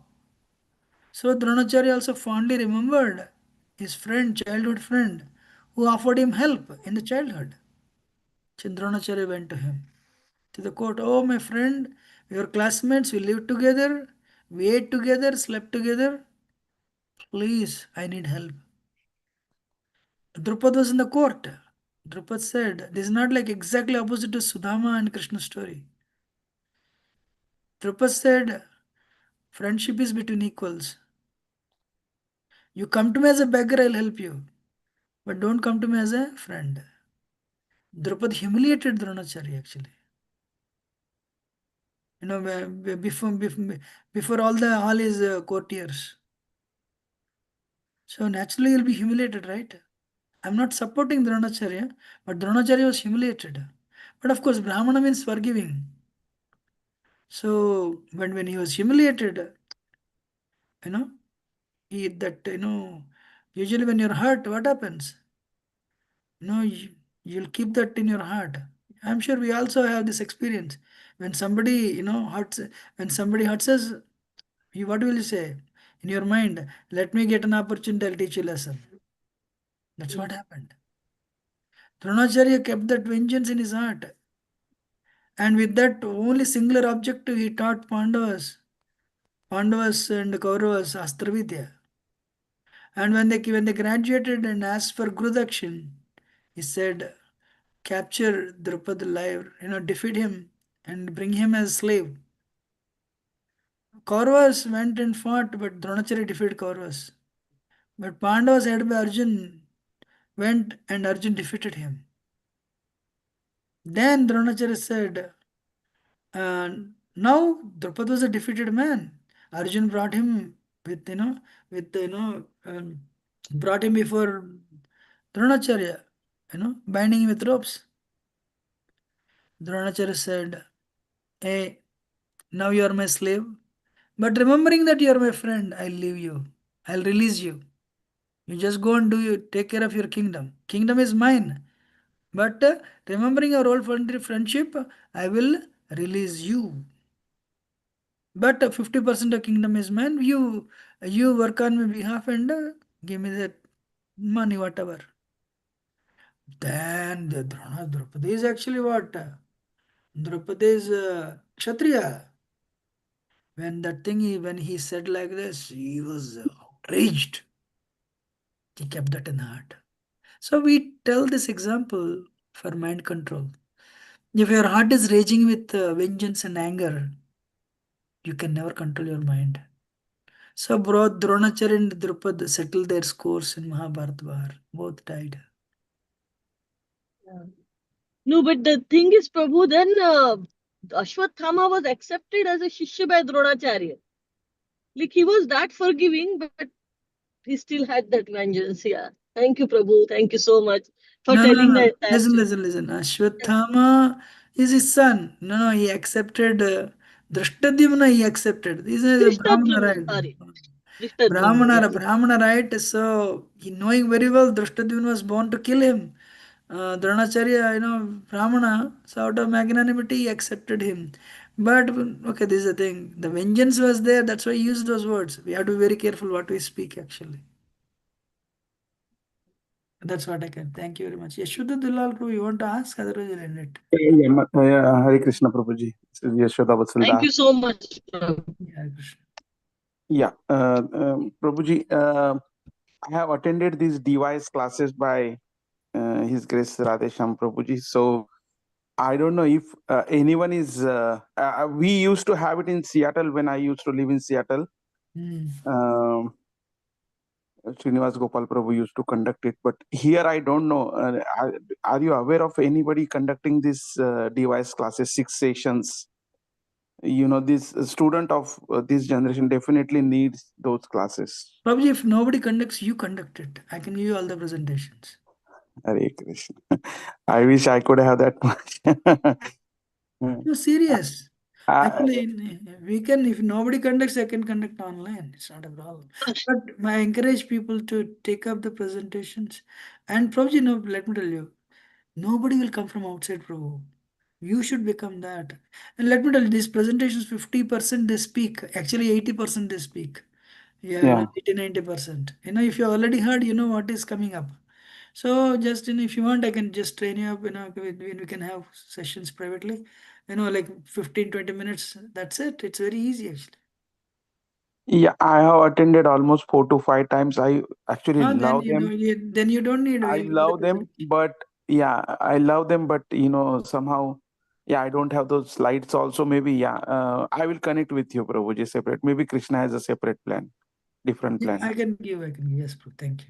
So Dronacharya also fondly remembered his friend, childhood friend, who offered him help in the childhood. Dronacharya went to him, to the court. Oh, my friend, we were classmates, we lived together, we ate together, slept together. Please, I need help. Drupad was in the court. Drupad said, this is not like exactly opposite to Sudama and Krishna's story. Drupad said, friendship is between equals. You come to me as a beggar, I'll help you. But don't come to me as a friend. Drupad humiliated Dronacharya actually. Before all his courtiers. So naturally he'll be humiliated, right? I'm not supporting Dronacharya, but Dronacharya was humiliated. But of course, Brahmana means forgiving. So when he was humiliated, usually when you're hurt, what happens? You'll keep that in your heart. I'm sure we also have this experience. When somebody, hurts us, what will you say? In your mind, let me get an opportunity, I'll teach you a lesson. That's what happened. Dronacharya kept that vengeance in his heart. And with that only singular objective, he taught Pandavas and Kauravas Astra Vidya. And when they graduated and asked for Guru Dakshin, he said, capture Drupad alive, defeat him and bring him as slave. Kauravas went and fought, but Dronacharya defeated Kauravas. But Pandavas headed by Arjun went and Arjun defeated him. Then Dronacharya said, now Drupad was a defeated man. Arjun brought him brought him before Dronacharya, binding him with ropes. Dronacharya said, hey, now you are my slave. But remembering that you are my friend, I'll leave you. I'll release you. You just go and take care of your kingdom. Kingdom is mine. But remembering our old friendship, I will release you. But 50% of kingdom is mine. You work on my behalf and give me that money, whatever. Then the Draupadi is actually what? Draupadi is Kshatriya. When he said like this, he was outraged. He kept that in heart. So we tell this example for mind control. If your heart is raging with vengeance and anger, you can never control your mind. So both Dronacharya and Drupad settled their scores in Mahabharata war. Both died. Yeah. No, but the thing is, Prabhu, then Ashwatthama was accepted as a Shishya by Dronacharya. Like he was that forgiving, but he still had that vengeance. Yeah. Thank you, Prabhu. Thank you so much for telling No. the entire story. Listen. Ashwatthama is his son. No, he accepted. Drishtadyumna he accepted. This is a Brahmana, Drishtadyumna, right? sorry. Drishtadyumna, yeah. Brahmana, right? So he knowing very well Drishtadyumna was born to kill him. Dronacharya, Brahmana, so out of magnanimity he accepted him. But okay, this is the thing. The vengeance was there. That's why I used those words. We have to be very careful what we speak, actually. That's what I can. Thank you very much. Yashoda Dulal Prabhu, you want to ask? Otherwise, you'll end it. Hare Krishna Prabhuji. This is Yashoda Thank Vatsaldar. you so much, Prabhu. Hare Krishna. Yeah, Prabhuji, I have attended these device classes by His Grace Radhesham Prabhuji. So I don't know if anyone is. We used to have it in Seattle when I used to live in Seattle. Srinivas Gopal Prabhu used to conduct it, but here I don't know. Are you aware of anybody conducting this device classes, 6 sessions? You know, this student of this generation definitely needs those classes. Prabhuji, if nobody conducts, you conduct it. I can give you all the presentations. Hare Krishna. I wish I could have that much. No, serious. Actually, we can, if nobody conducts, I can conduct online. It's not a problem. But I encourage people to take up the presentations. And Prabhuji, no, let me tell you, nobody will come from outside, Prabhu. You should become that. And let me tell you, these presentations, 50% they speak. Actually, 80% they speak. Yeah, 80-90%. You know, if you already heard, you know what is coming up. So just, you know, if you want, I can just train you up, you know, we can have sessions privately, you know, like 15-20 minutes. That's it. It's very easy, actually. Yeah, I have attended almost 4 to 5 times. I actually Then love you them. know, then you don't need. I love them, but yeah, I love them, but you know, somehow, yeah, I don't have those slides also. Maybe, yeah, I will connect with you, Prabhuji, separate. Maybe Krishna has a separate plan, different plan. I can give. Yes, Prabhu. Thank you.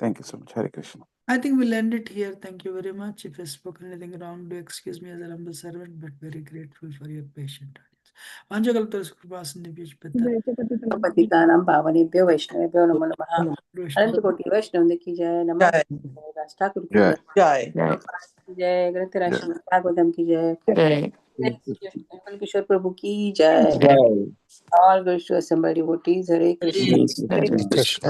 Thank you so much. Hare Krishna. I think we'll end it here. Thank you very much. If I spoke anything wrong, do excuse me as a humble servant, but very grateful for your patient audience. पतितानां पावनेभ्यो वैष्णवेभ्यो नमो नमः। अनंत कोटि वैष्णव की जय। नमः दास ठाकुर की जय। जय। जय ग्रंथराज श्रीमद् भागवतम की जय। जय किशोर प्रभु की जय। All wish to assemble devotees. Hare Krishna. Hare Krishna.